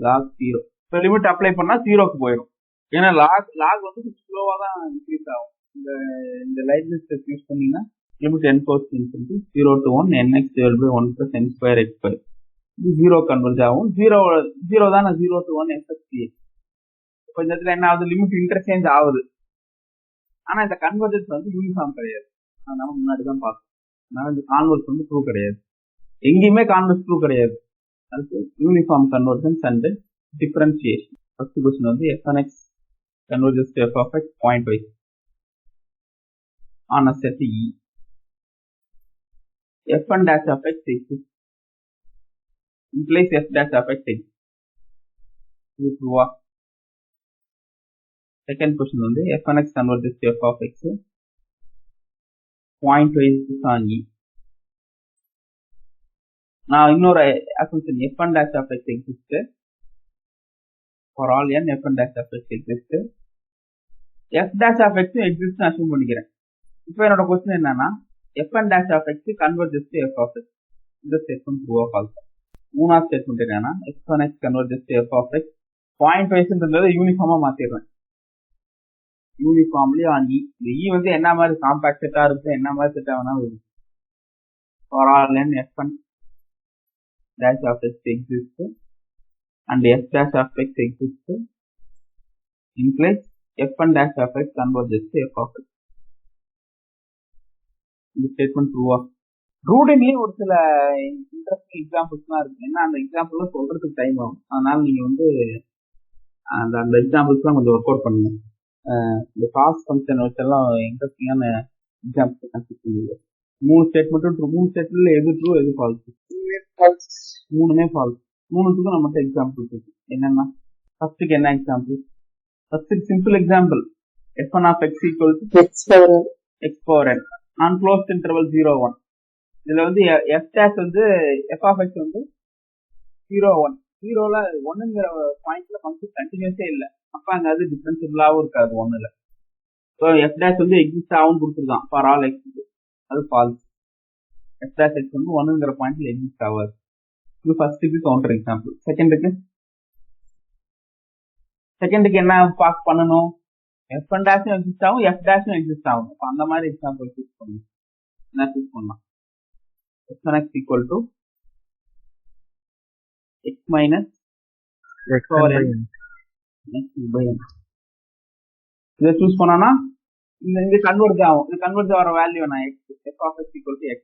log 0. இப்போ லிமிட் அப்ளை பண்ணா 0க்கு போயிடும். ஏன்னா log வந்து ஸ்லோவா தான் இன்க்ரீஸ் ஆகும். இந்த லைப்னிஸ் டெஸ்ட் யூஸ் பண்ணீங்கன்னா limit n goes to infinity 0 to 1 nx divided by 1 plus n square x square. இது 0 கன்வர்ஜ் ஆகும். 0 தான் 0 to 1 fxdx. இப்போ இந்த இடத்துல என்ன ஆகுது? லிமிட் இன்டர்சேஞ்ச் ஆகுது. ஆனா இந்த கன்வர்ஜன்ஸ் வந்து யூனிஃபார்ம் கிடையாது. அதனால முன்னாடி தான் பார்த்தோம். அதனால இந்த கான்வர்ஸ் வந்து ட்ரூ கிடையாது. எங்கேயுமே கான்வர்ஸ் ட்ரூ கிடையாது. அதுக்கு uniform convergence and differentiation. First question வந்து f1x converges to f of x point wise on a set E. f1 dash of x exists implies f dash of x exists. இது ட்ரூவா? செகண்ட் क्वेश्चन வந்து f1x converges to f of x point wise on E. நான் இன்னொரு assumption f1 dash of x exists for all n f1 dash of x exists. f dash of x exists னு அஸ்யூம் பண்ணிக்கிறேன். இப்போ என்னோட क्वेश्चन என்னன்னா f1 dash of x converges to f of x. இந்த ஸ்டேட்மெண்ட் ட்ரூ ஆ ஃபால்ஸ்? மூணாவது ஸ்டேட்மெண்ட் என்னன்னா f1x converges to f of x பாயிண்ட் வைஸ்ன்றதை யூனிஃபார்மா மாத்திடுறேன். Uniformly on E. இந்த E வந்து என்ன மாதிரி காம்பாக்ட் செட்டா இருக்கு, என்ன மாதிரி செட்டா வேணாலும் இருக்கு. for all n f1 dash of x exists and f dash of x exists implies f1 dash of x converges to f of x. இந்த ஸ்டேட்மெண்ட் ட்ரூவா? ரூடிங்லயே ஒரு சில இன்ட்ரெஸ்டிங் எக்ஸாம்பிள்ஸ்லாம் இருக்கு. ஏன்னா அந்த எக்ஸாம்பிள் சொல்றதுக்கு டைம் ஆகும். அதனால நீங்க வந்து அந்த எக்ஸாம்பிள்ஸ்லாம் கொஞ்சம் ஒர்க் அவுட் பண்ணுங்க. இந்த காஸ் ஃபங்க்ஷன் வச்செல்லாம் இன்ட்ரெஸ்டிங்கான எக்ஸாம்பிள்ஸ் கன்சிடர் பண்ணுங்க. மூணு ஸ்டேட்மெண்ட்டும் ட்ரூ. மூணு ஸ்டேட்மெண்ட்ல எது ட்ரூ எது ஃபால்ஸ்? மூணுமே ஃபால்ஸ். மூணுத்துக்கும் நம்மகிட்ட எக்ஸாம்பிள் இருக்கு. என்னன்னா ஃபர்ஸ்ட்டுக்கு என்ன example? First simple example f1 of x equal to x power n on closed interval 0 1. இதுல வந்து f dash வந்து f of x வந்து 0 1 0ல 1ங்கிற பாயிண்ட்ல ஃபங்க்ஷன் கண்டினியூஸே இல்ல. அப்ப அங்க அது டிஃபரன்ஷியபிளாவும் இருக்காது 1ல. ஸோ f dash வந்து எக்ஸிஸ்ட் ஆகும் கொடுத்துருக்கான் ஃபார் ஆல் x. அது ஃபால்ஸ். f dash x வந்து 1ங்கிற பாயிண்ட்ல எக்ஸிஸ்ட் ஆகாது. இது ஃபர்ஸ்ட்டுக்கு கவுண்டர் எக்ஸாம்பிள். செகண்டுக்கு என்ன பாஸ் பண்ணணும்? f1 dash எக்ஸிஸ்ட் ஆகும், f dash எக்ஸிஸ்ட் ஆகும். அப்ப அந்த மாதிரி எக்ஸாம்பிள் சூஸ் பண்ணணும். என்ன சூஸ் பண்ணலாம்? f1x equal to x minus x power n by n. இதை சூஸ் பண்ணோம்னா இங்க கன்வர்ஜ் ஆகும். இந்த கன்வர்ஜ் ஆகிற வேல்யூ என்ன? f of x equal to x.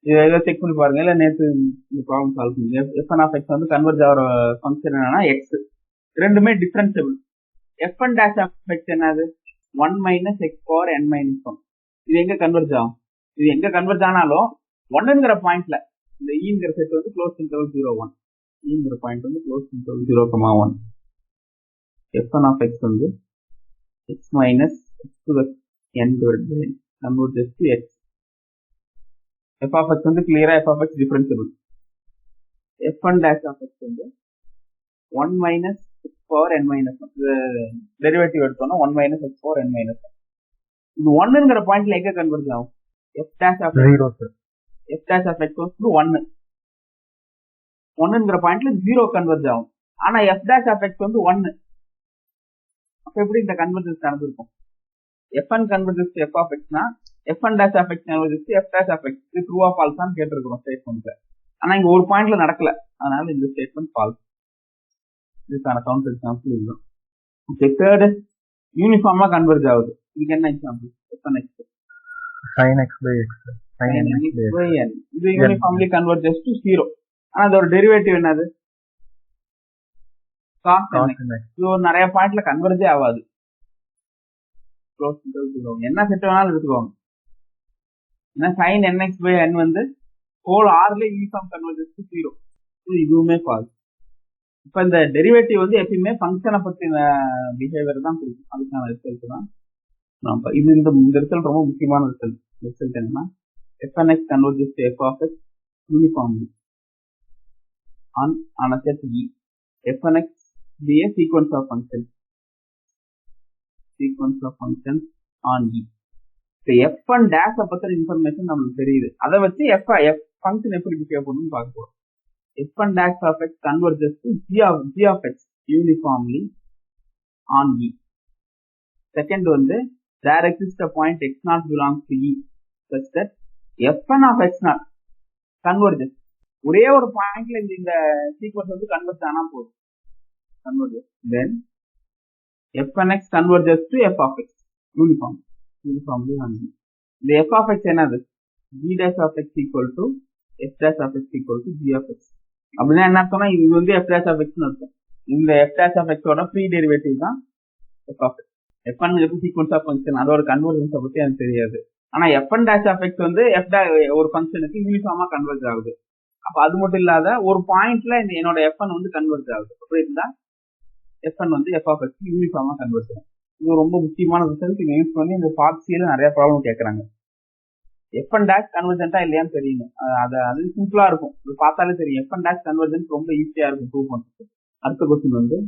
இதை செக் பண்ணி பாருங்க. இல்லை நேற்று இந்த ப்ராப்ளம் சால்வ் பண்ணுங்க. f1 of x வந்து கன்வர்ஜ் ஆகிற ஃபங்க்ஷன் என்னன்னா x. ரெண்டுமே differentiable. f1 dash of x என்னது? 1 minus x power n minus 1. இது எங்க கன்வர்ஜ் ஆகும்? இது எங்க கன்வர்ஜ் ஆனாலும் 1ங்கிற பாயிண்ட்ல இந்த ஈங்கிற செட் வந்து க்ளோஸ் இன்டர்வல் 0 1. ஈங்கிற பாயிண்ட் வந்து close interval 0 1. f1 of x வந்து x minus x to the n divided by n converges to x. f of x வந்து கிளியரா f of x differentiable. f1 dash of x வந்து 1 minus x power n minus 1. Derivative எடுத்தோம்னா 1 minus x power n minus 1. இது 1ங்கிற பாயிண்ட்ல எங்க கன்வர்ஜ் ஆகும்? f dash of x 0 f dash of x வந்து 1. 1ங்கிற பாயிண்ட்ல 0 கன்வர்ஜ் ஆகும். ஆனா f dash of x வந்து 1. அப்ப எப்படி இந்த கன்வர்ஜன்ஸ் நடந்திருக்கும்? f1 converges to f of x னா f1 dash of x converges to f dash of x. இது ட்ரூ ஆ ஃபால்ஸான்னு கேட்டிருக்கிறோம் ஸ்டேட்மெண்ட்ல. ஆனா இங்க ஒரு பாயிண்ட்ல நடக்கல. அதனால இந்த ஸ்டேட்மெண்ட் ஃபால்ஸ். இதுக்கான கவுண்டர் எக்ஸாம்பிள் இதுதான். ஓகே, தேர்ட் யூனிஃபார்மா கன்வர்ஜ் ஆகுது. இதுக்கு என்ன example? f1x sin x by x sin sin nx nx by by n. n. இது யூனிஃபார்ம்லி கன்வர்ஜஸ் டு 0. ஆனா அதோட டெரிவேட்டிவ் என்னது? cos cos nx. nx. இது ஒரு நிறைய பாயிண்ட்ல கன்வர்ஜே ஆகாது. என்ன செட் வேணாலும் எடுத்துக்கோங்க. ஏன்னா sin nx by n வந்து ஹோல் ஆர்ல யூனிஃபார்ம் கன்வர்ஜஸ் டு 0. இதுவுமே ஃபால்ஸ். இப்ப இந்த டெரிவேட்டிவ் வந்து எப்பயுமே ஃபங்க்ஷனை பத்தின பிஹேவியர் தான் கொடுக்கும். அதுக்கான ரிசல்ட் தான் இது. இந்த ரிசல்ட் ரொம்ப முக்கியமான ரிசல்ட் என்னன்னா fnx converges to f of x uniformly on a set E. fnx be a sequence of functions on E. So f1 dash பத்தின இன்ஃபர்மேஷன் நம்மளுக்கு தெரியுது. அதை வச்சு f ஃபங்க்ஷன் எப்படி பிஹேவ் பண்ணணும்னு பார்க்க f1 dash of x converges to g of x uniformly on E. Second வந்து there exists a point x0 belongs to E such that fn of x0 converges. ஒரே ஒரு பாயிண்ட்ல இந்த சீக்வன்ஸ் வந்து கன்வெர்ஜ் ஆனா போதும். converges. Then fnx converges to f of x uniformly on E. இந்த f of x என்னது? g dash of x equal to f dash of x equal to g of x. அப்படின்னா என்ன அர்த்தம்னா இது வந்து f dash of x னு அர்த்தம். இந்த f dash of x ஓட ஃப்ரீ டெரிவேட்டிவ் தான் f of x. f1 sequence of function, அதோட கன்வர்ஜன்ஸ் பத்தி எனக்கு தெரியாது. ஆனா f1 dash of x வந்து ஒரு ஃபங்க்ஷனுக்கு யூனிஃபார்மா கன்வர்ஜ் ஆகுது. அப்ப அது மட்டும் இல்லாத ஒரு பாயிண்ட்ல என்னோட f1 வந்து கன்வர்ஜ் ஆகுது. அப்படி இருந்தா f1 வந்து f of x யூனிஃபார்மா கன்வர்ஜ் ஆகும். இது ரொம்ப முக்கியமான ரிசல்ட். இங்க யூஸ் பண்ணி இந்த பார்ட்சியில நிறைய ப்ராப்ளம் கேட்கறாங்க. f1 dash கன்வர்ஜென்ட்டா இல்லையான்னு தெரியும். அது சிம்பிளா இருக்கும். இது பார்த்தாலே தெரியும். f1 dash கன்வர்ஜென்ட் ரொம்ப ஈஸியா இருக்கும் ப்ரூவ் பண்றதுக்கு. அடுத்த क्वेश्चन வந்து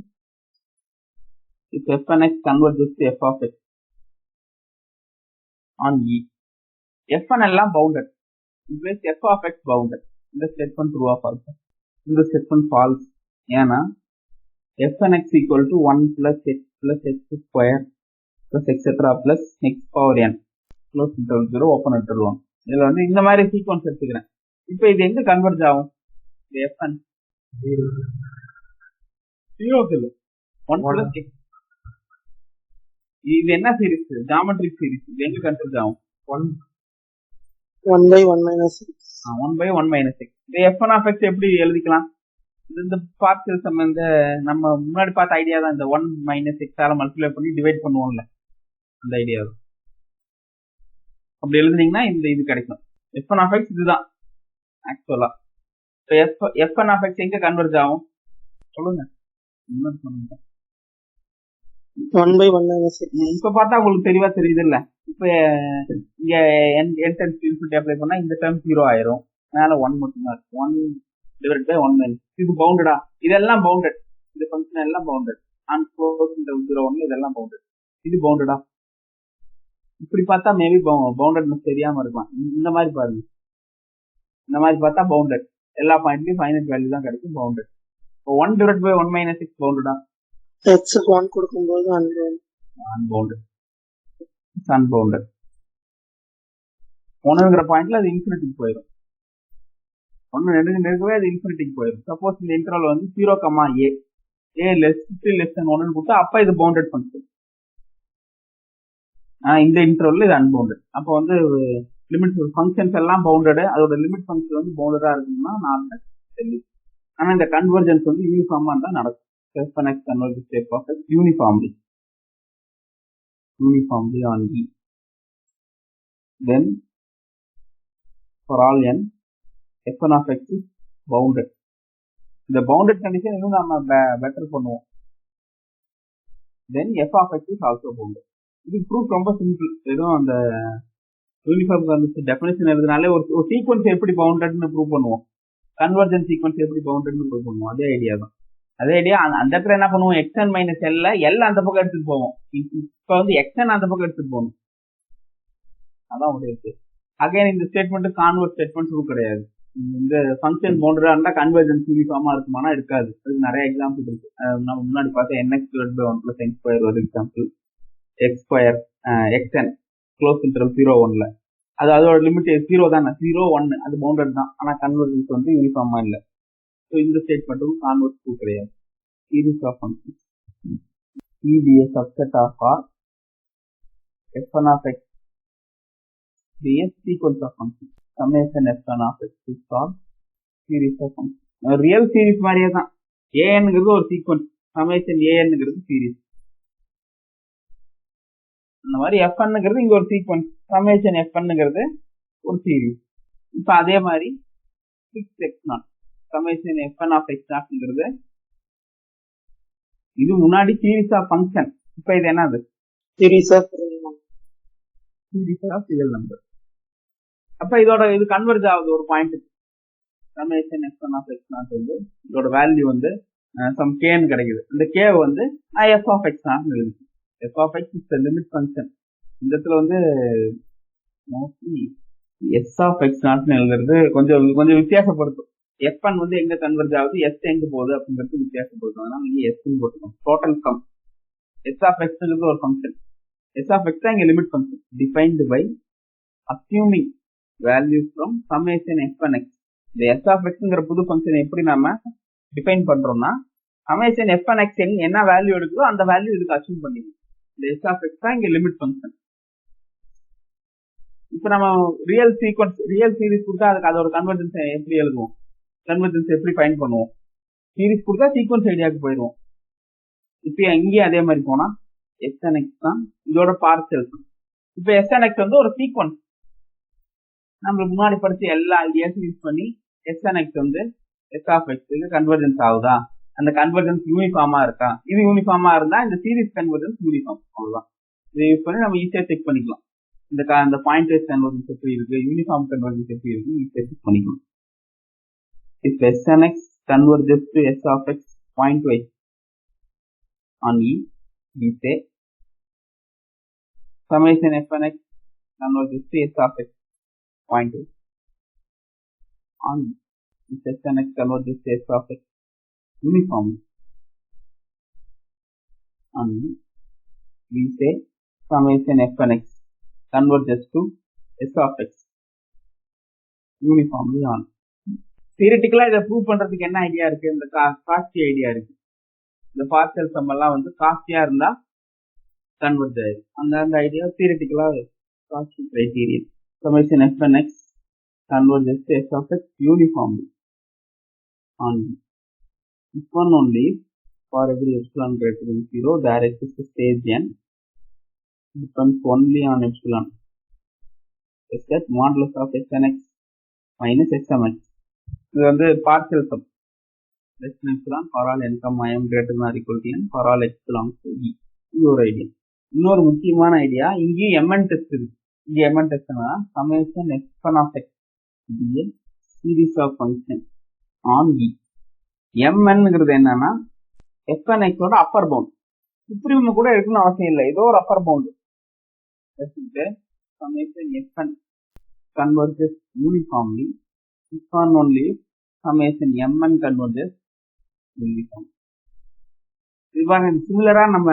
if fnx converges to f of x on E. f1 எல்லாம் bounded. In place f of x bounded. இந்த ஸ்டேட்மென்ட் ட்ரூ ஆஃப் ஆல்ஃபா. இந்த ஸ்டேட்மென்ட் ஃபால்ஸ். ஏன்னா fnx equal to 1 plus x plus x square plus etc plus x power n close interval 0 open interval 1. இதுல வந்து இந்த மாதிரி சீக்வன்ஸ் எடுத்துக்கிறேன். இப்போ இது எங்க கன்வர்ஜ் ஆகும்? இந்த fn 0 இல்ல 1 plus x. இது என்ன சீரிஸ்? Geometric series. இது எங்க கன்வர்ஜ் ஆகும்? 1 by 1 minus x. 1 by 1 minus x. இந்த f1 of x எப்படி எழுதிக்கலாம்? இந்த பார்ஷியல் சம் இந்த நம்ம முன்னாடி பார்த்த ஐடியா தான். இந்த 1 minus x ஆல மல்டிப்ளை பண்ணி டிவைட் பண்ணுவோம்ல, அந்த ஐடியா தான். அப்படி எழுதுனீங்கன்னா இந்த இது கிடைக்கும். f1 of x இதுதான் ஆக்சுவலா. இப்போ f1 of x எங்க கன்வர்ஜ் ஆகும் சொல்லுங்க. 1 by 1 minus x. இப்ப பார்த்தா உங்களுக்கு தெளிவா தெரியுது இல்ல? இப்ப இங்க என்ட்ரன்ஸ் இன்ஃபினிட்டி அப்ளை பண்ணா இந்த டேர்ம் 0 ஆயிரும். மேல 1 மட்டும் தான் இருக்கு. 1 divided by 1 minus. இது பவுண்டடா? இதெல்லாம் பவுண்டட். இந்த ஃபங்க்ஷன் எல்லாம் பவுண்டட். and close interval 0 1 இதெல்லாம் பவுண்டட். இது பவுண்டடா? இப்படி பார்த்தா மேபி பவுண்டட்னஸ் தெரியாம இருக்கலாம். இந்த மாதிரி பாருங்க. இந்த மாதிரி பார்த்தா பவுண்டட். எல்லா பாயிண்ட்லயும் ஃபைனைட் வேல்யூ தான் கிடைக்கும். பவுண்டட். இப்போ 1 divided by 1 minus x பவுண்டடா? x க்கு 1 கொடுக்கும்போது அன்பவுண்டட். அன்பவுண்டட். 1ங்கிற பாயிண்ட்ல அது இன்ஃபினிட்டிக்கு போயிடும். 1 2 நெருங்கவே அது இன்ஃபினிட்டிக்கு போயிடும். சப்போஸ் இந்த இன்டர்வல் வந்து 0, a less than 1 கொடுத்தா அப்ப இது பவுண்டட் ஃபங்க்ஷன். இந்த இன்டர்வல்ல இது அன்பவுண்டட். அப்போ வந்து லிமிட் ஃபங்க்ஷன்ஸ் எல்லாம் பவுண்டட். அதோட லிமிட் ஃபங்க்ஷன் வந்து பவுண்டடா இருக்குன்னா நார்மல் தெரியும். ஆனா இந்த கன்வர்ஜென்ஸ் வந்து யூனிஃபார்மா தான் நடக்கும். fnx converges to f of x uniformly on E. Then for all n fn of x is bounded. இந்த பவுண்டட் கண்டிஷன் இன்னும் நம்ம பெட்டர் பண்ணுவோம். Then f of x is also bounded. இது ப்ரூஃப் ரொம்ப சிம்பிள். எதுவும் அந்த யூனிஃபார்ம் வந்து டெஃபினிஷன் எழுதுனாலே ஒரு சீக்வன்ஸ் எப்படி பவுண்டட்னு ப்ரூவ் பண்ணுவோம். கன்வர்ஜென்ட் சீக்வன்ஸ் எப்படி பவுண்டட்னு ப்ரூவ் பண்ணுவோம். அதே ஐடியா தான். அதே ஐடியா அந்த இடத்துல என்ன பண்ணுவோம்? xn மைனஸ் எல் அந்த பக்கம் எடுத்துட்டு போவோம். இப்ப வந்து xn அந்த பக்கம் எடுத்துட்டு போகணும். அதான் உங்களுக்கு அகைன் இந்த ஸ்டேட்மெண்ட் கான்வர்ஸ் ஸ்டேட்மெண்ட் ட்ரூ கிடையாது. இந்த ஃபங்க்ஷன் பவுண்டடா இருந்தா கன்வர்ஜென்ஸ் யூனிஃபார்மா இருக்குமானா இருக்காது. அதுக்கு நிறைய எக்ஸாம்பிள் இருக்கு. நம்ம முன்னாடி பார்த்தா nx divided by 1 plus n square ஒரு example. x square xn close interval 0 1ல அது அதோட லிமிட் 0 தானே. 0 1 அது பவுண்டட் தான். ஆனா கன்வர்ஜென்ஸ் வந்து யூனிஃபார்மா இல்ல. ஸோ இந்த ஸ்டேட்மெண்ட்டுக்கும் கான்வர்ஸ் ட்ரூ கிடையாது. Series of functions E be a subset of R f1 of x be a sequence of functions. summation f1 of x is called series of function. Real series மாதிரியே தான். ஏன்ங்கிறது ஒரு சீக்வன்ஸ், சமேஷன் ஏன்ங்கிறது சீரிஸ். அந்த மாதிரி f1ங்கிறது இங்க ஒரு சீக்வன்ஸ், சமேஷன் f1ங்கிறது ஒரு சீரிஸ். இப்ப அதே மாதிரி 6x0 சமேஷன் f1 of x0ங்கிறது இது முன்னாடி சீரிஸ் ஆஃப் ஃபங்க்ஷன், இப்ப இது என்னது சீரிஸ் ஆஃப் ரியல் நம்பர். அப்ப இதோட இது கன்வர்ஜ் ஆகுது ஒரு point. Summation f1 of x0 வந்து இதோட வேல்யூ வந்து சம் கேன்னு கிடைக்குது. இந்த கே வந்து f of x0 எழுது. f of x is the limit function. இந்த இடத்துல வந்து மோஸ்ட்லி s of x0 எழுதுறது கொஞ்சம் வித்தியாசப்படுத்தும். f1 வந்து எங்க கன்வர்ஜ் ஆகுது, s எங்க போகுது அப்படிங்கிறது வித்தியாசப்படுத்தும். அதனால இங்க s போட்டுக்கோம். Total sum s of x ஒரு ஃபங்க்ஷன். s of x தான் இங்க limit function defined by assuming value from summation f1 x. இந்த s of xங்கிற புது ஃபங்க்ஷன் எப்படி நாம டிஃபைன் பண்றோம்னா, சமேஷன் f1 x என்ன வேல்யூ எடுக்குதோ அந்த வேல்யூ இதுக்கு அஸ்யூம் பண்ணிக்கணும். இந்த s of x தான் இங்க லிமிட் ஃபங்க்ஷன். இப்ப நம்ம ரியல் சீரிஸ் கொடுத்தா அதுக்கு அதோட கன்வர்ஜென்ஸ் எப்படி எழுதுவோம், கன்வர்ஜென்ஸ் எப்படி ஃபைண்ட் பண்ணுவோம்? சீரிஸ் கொடுத்தா சீக்வன்ஸ் ஐடியாவுக்கு போயிடுவோம். இப்ப இங்கேயும் அதே மாதிரி போனா SNX தான் இதோட பார்ஷியல் சம். இப்ப SNX வந்து ஒரு சீக்வன்ஸ். நம்மளுக்கு முன்னாடி படிச்ச எல்லா ஐடியாஸும் யூஸ் பண்ணி SNX வந்து S of X க்கு கன்வர்ஜென்ஸ் ஆகுதா, அந்த கன்வர்ஜென்ஸ் யூனிஃபார்மா இருக்கா, இது யூனிஃபார்மா இருந்தா இந்த சீரிஸ் கன்வர்ஜென்ஸ் யூனிஃபார்ம். அவ்வளவுதான். இதை யூஸ் பண்ணி நம்ம ஈஸியா செக் பண்ணிக்கலாம். இந்த பாயிண்ட் வைஸ் கன்வர்ஜென்ஸ் எப்படி இருக்கு, யூனிஃபார்ம் கன்வர்ஜென்ஸ் எப்படி இருக்கு ஈஸியா செக் பண்ணிக்கலாம். If SNX converges to S of X point wise on E, we say summation f1x converges to S of X point wise on E. If SNX converges to S of X uniformly on E, we say summation f1x converges to S of X uniformly on. தியரிட்டிக்கலா இதை ப்ரூவ் பண்றதுக்கு என்ன ஐடியா இருக்கு, இந்த காஸ்டி ஐடியா இருக்கு. இந்த பார்ஷியல் சம் எல்லாம் வந்து காஸ்டியா இருந்தா கன்வெர்ஜ் ஆயிடும். அந்த ஐடியா தியரிட்டிக்கலா Cauchy criterion. Summation f1x converges to S of X uniformly on E. If one only for every epsilon greater than 0 there exists a stage n depends only on epsilon such that modulus of SNX minus SMX. இது வந்து partial sum. epsilon for all n, m greater than or equal to n for all x belongs to E. இது ஒரு ஐடியா. இன்னொரு முக்கியமான ஐடியா, இங்கேயும் mn டெஸ்ட் இருக்கு. இங்க mn டெஸ்ட்னா summation f1 of x be a series of function on E. mnங்கிறது என்னன்னா f1 x ஓட அப்பர் பவுண்ட். சுப்ரீம் கூட இருக்குன்னு அவசியம் இல்லை, ஏதோ ஒரு upper bound. summation f1 converges uniformly if and only summation mn converges uniform. இதுவாக சிமிலரா நம்ம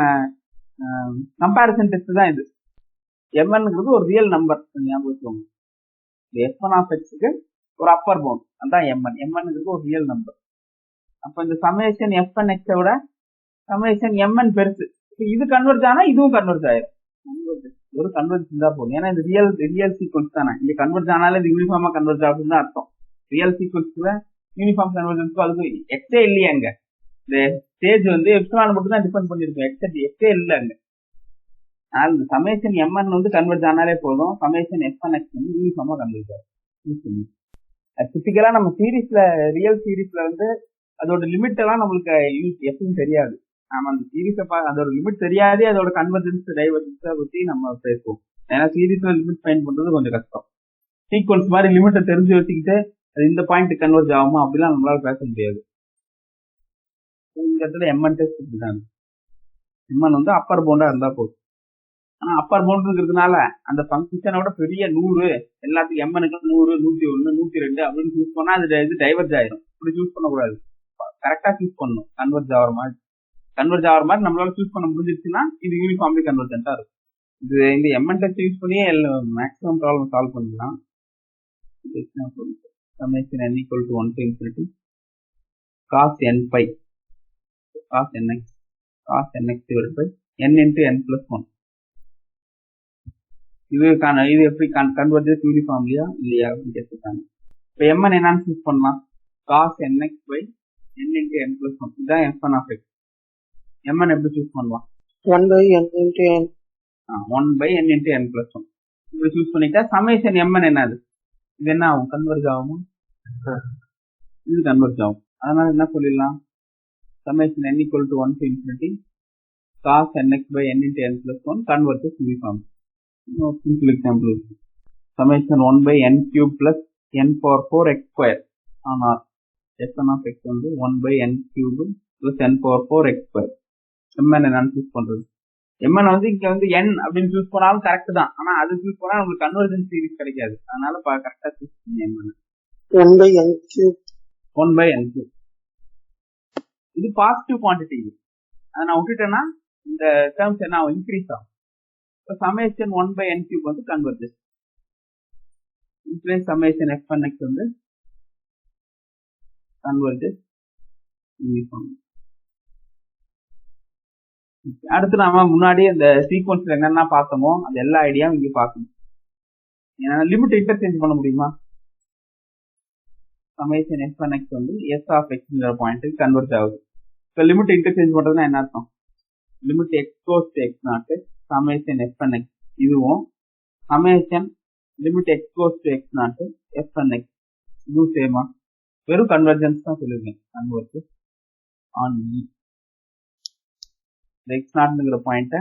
கம்பேரிசன் டெஸ்ட் தான் இது. mnங்கிறது ஒரு ரியல் நம்பர் ஞாபகம் வச்சுக்கோங்க. f1 of x க்கு ஒரு அப்பர் பவுண்ட், அதான் mnங்கிறது ஒரு ரியல் நம்பர். அப்ப இந்த சமேஷன் f1 x விட சமேஷன் mn பெருசு. இது கன்வெர்ஜ் ஆனா இதுவும் கன்வெர்ஜ் ஆயிடும். ஒரு கன்வெர்ஜ் இருந்தா போதும். ஏன்னா இது ரியல் சீக்வன்ஸ் தானே. இங்க கன்வெர்ஜ் ஆனாலும் இது யூனிஃபார்மா கன்வெர்ஜ் ஆகுதுன்னு தான் அர்த்தம். ரியல் சீக்வன்ஸ்ல யூனிஃபார்ம் கன்வர்ஜென்ஸ்க்கு அதுக்கு எக்ஸே இல்லையா, அங்க இந்த ஸ்டேஜ் வந்து எப்சிலான் மட்டும் தான் டிபெண்ட் பண்ணிருக்கும், எக்ஸே இல்ல அங்க. அதனால இந்த சமேஷன் mn வந்து கன்வெர்ஜ் ஆனாலே போதும், சமேஷன் f1x வந்து யூனிஃபார்மா கன்வெர்ஜ் ஆகும். டிபிக்கலா நம்ம சீரீஸ்ல ரியல் சீரீஸ்ல வந்து அதோட லிமிட் எல்லாம் நம்மளுக்கு எப்பவும் தெரியாது. நம்ம அந்த சீரீஸை அதோட லிமிட் தெரியாதே அதோட கன்வர்ஜென்ஸ் டைவர்ஜென்ஸை பத்தி நம்ம பேசுவோம். ஏன்னா சீரீஸ்ல லிமிட் ஃபைண்ட் பண்றது கொஞ்சம் கஷ்டம். சீக்வன்ஸ் மாதிரி லிமிட்டை தெரிஞ்சு வச்சுக்கிட்டு அது இந்த பாயிண்ட் கன்வெர்ஜ் ஆகுமா அப்படிலாம் நம்மளால பேச முடியாது. இந்த இடத்துல mn டெஸ்ட் இப்படிதான். mn வந்து அப்பர் பவுண்டா இருந்தா போதும். ஆனா அப்பர் பவுண்டுங்கிறதுனால அந்த ஃபங்க்ஷனோட பெரிய 100 எல்லாத்துக்கும் mnக்கு 100, 101, 102 அப்படின்னு சூஸ் பண்ணா அது இது டைவர்ஜ் ஆயிடும். இப்படி சூஸ் பண்ணக்கூடாது, கரெக்டா சூஸ் பண்ணணும். கன்வெர்ஜ் ஆகிற மாதிரி நம்மளால சூஸ் பண்ண முடிஞ்சிருச்சுன்னா இது யூனிஃபார்ம்லி கன்வெர்ஜென்ட்டா இருக்கும். இது இந்த mn டெஸ்ட் யூஸ் பண்ணியே மேக்ஸிமம் ப்ராப்ளம் சால்வ் பண்ணலாம். summation n equal to 1 to infinity cos n pi cos nx divided by n into n plus 1. இது எப்படி கன்வர்ஜஸ் யூனிஃபார்ம்லியா இல்லையா அப்படின்னு கேட்டிருக்காங்க. இப்போ mn என்னன்னு சூஸ் பண்ணலாம், cos nx by n into n plus 1 இதுதான் f1 of x. mn எப்படி சூஸ் பண்ணலாம், 1 by n into n. 1 by n into n plus 1 இப்படி சூஸ் பண்ணிட்டா சமேஷன் mn என்னது, இது என்ன ஆகும், கன்வர்ஜ் ஆகுமா, இது கன்வர்ஜ் ஆகும். அதனால என்ன சொல்லிடலாம், summation n equal to 1 to infinity cos nx by n into n plus 1 converges uniform. Simple example, summation 1 by n cube plus n power 4 x square on r. f1 of x வந்து 1 by n cube plus n power 4 x square. mn என்னன்னு சூஸ் பண்றது, mn வந்து இங்க வந்து n அப்படின்னு சூஸ் பண்ணாலும் கரெக்ட் தான், ஆனா அது சூஸ் பண்ணா நமக்கு கன்வர்ஜென்ஸ் சீரிஸ் கிடைக்காது. அதனால கரெக்டா சூஸ் பண்ணி mn 1 by n cube. 1 by n cube இது பாசிட்டிவ் குவான்டிட்டி. அதை நான் விட்டுட்டேன்னா இந்த டேர்ம்ஸ் என்ன ஆகும், இன்க்ரீஸ் ஆகும். இப்போ சமேஷன் 1 by n cube வந்து கன்வர்ஜஸ். இன்க்ளேஸ் சமேஷன் f1x வந்து கன்வர்ஜஸ் யூனிஃபார்ம். அடுத்து நாம முன்னாடி அந்த சீக்வன்ஸ்ல என்னென்ன பார்த்தோமோ அந்த எல்லா ஐடியாவும் இங்க பார்க்கணும். ஏன்னா லிமிட் இன்டர்சேஞ்ச் பண்ண முடியுமா, சமேஷன் f1x வந்து s of xங்கிற பாயிண்ட்டுக்கு கன்வர்ஜ் ஆகுது. இப்போ லிமிட் இன்டர்சேஞ்ச் பண்றதுன்னா என்ன அர்த்தம், limit x goes to x naught summation f1x இதுவும் summation limit x goes to x naught f1x இதுவும் சேமா, வெறும் கன்வர்ஜென்ஸ் தான் சொல்லிருக்கேன். கன்வர்ஜஸ் ஆன் e இந்த x நாட்ங்கிற பாயிண்ட்டை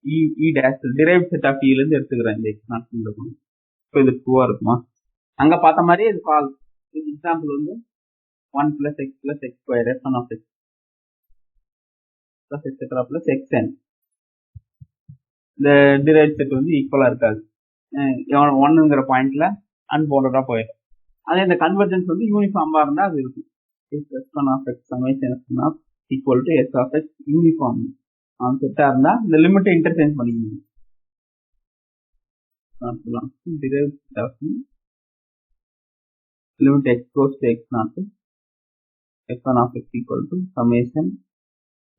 e dash derived set of e ல இருந்து எடுத்துக்கிறேன் இந்த x நாட்ங்கிற பாயிண்ட். இப்போ இது ட்ரூவா இருக்குமா, அங்க பார்த்த மாதிரி இது ஃபால்ஸ். எக்ஸாம்பிள் வந்து 1 plus x plus x square f1 of x plus etc plus xn. இந்த டிரைவ் செட் வந்து ஈக்குவலா இருக்காது, 1ங்கிற பாயிண்ட்ல அன்பவுண்டடா போயிடும். அதே இந்த கன்வர்ஜென்ஸ் வந்து யூனிஃபார்மா இருந்தா அது இருக்கும். f1 of x summation f1 of equal to s of x uniform செட்டா இருந்தா இந்த லிமிட்டை இன்டர்சேஞ்ச் பண்ணிக்க முடியும். Derived set of limit x goes to x naught f1 of x equal to summation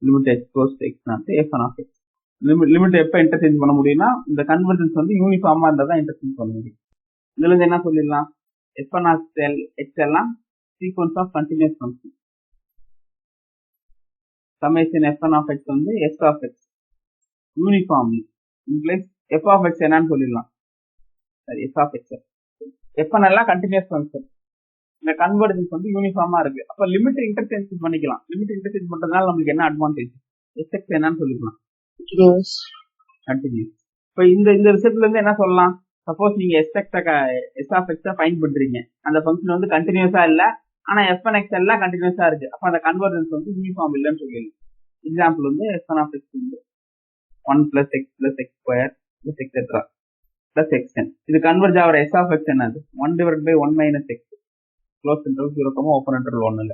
limit x goes to x naught f1 of x. Limit எப்ப இன்டர்சேஞ்ச் பண்ண முடியும்னா இந்த கன்வர்ஜென்ஸ் வந்து யூனிஃபார்மா இருந்தா தான் இன்டர்சேஞ்ச் பண்ண முடியும். இதுல இருந்து என்ன சொல்லிடலாம், f1 of x எல்லாம் sequence of continuous function. Summation f1 of x வந்து s of x uniformly implies f of x என்னன்னு சொல்லிடலாம், சரி s of x f1 எல்லாம் கண்டினியூஸ் ஃபங்க்ஷன். இந்த கன்வர்ஜென்ஸ் வந்து யூனிஃபார்மா இருக்கு. அப்ப லிமிட் இன்டர்சேஞ்ச் பண்ணிக்கலாம். லிமிட் இன்டர்சேஞ்ச் பண்றதுனால நமக்கு என்ன அட்வான்டேஜ், sx என்னன்னு சொல்லிக்கலாம், கண்டினியூஸ். இப்போ இந்த ரிசல்ட்ல இருந்து என்ன சொல்லலாம், சப்போஸ் நீங்க s of x ஃபைண்ட் பண்றீங்க, அந்த ஃபங்க்ஷன் வந்து கண்டினியூஸா இல்ல, ஆனா f1x எல்லாம் கண்டினியூஸா இருக்கு. அப்ப அந்த கன்வர்ஜென்ஸ் வந்து யூனிஃபார்ம் இல்லைன்னு சொல்லிடலாம். எக்ஸாம்பிள் வந்து f1 of x வந்து 1 plus x plus x square plus etc plus xn. இது கன்வர்ஜ் ஆகிற s of x என்னது, 1 divided by 1 minus x close interval 0, open interval 1 இல்ல.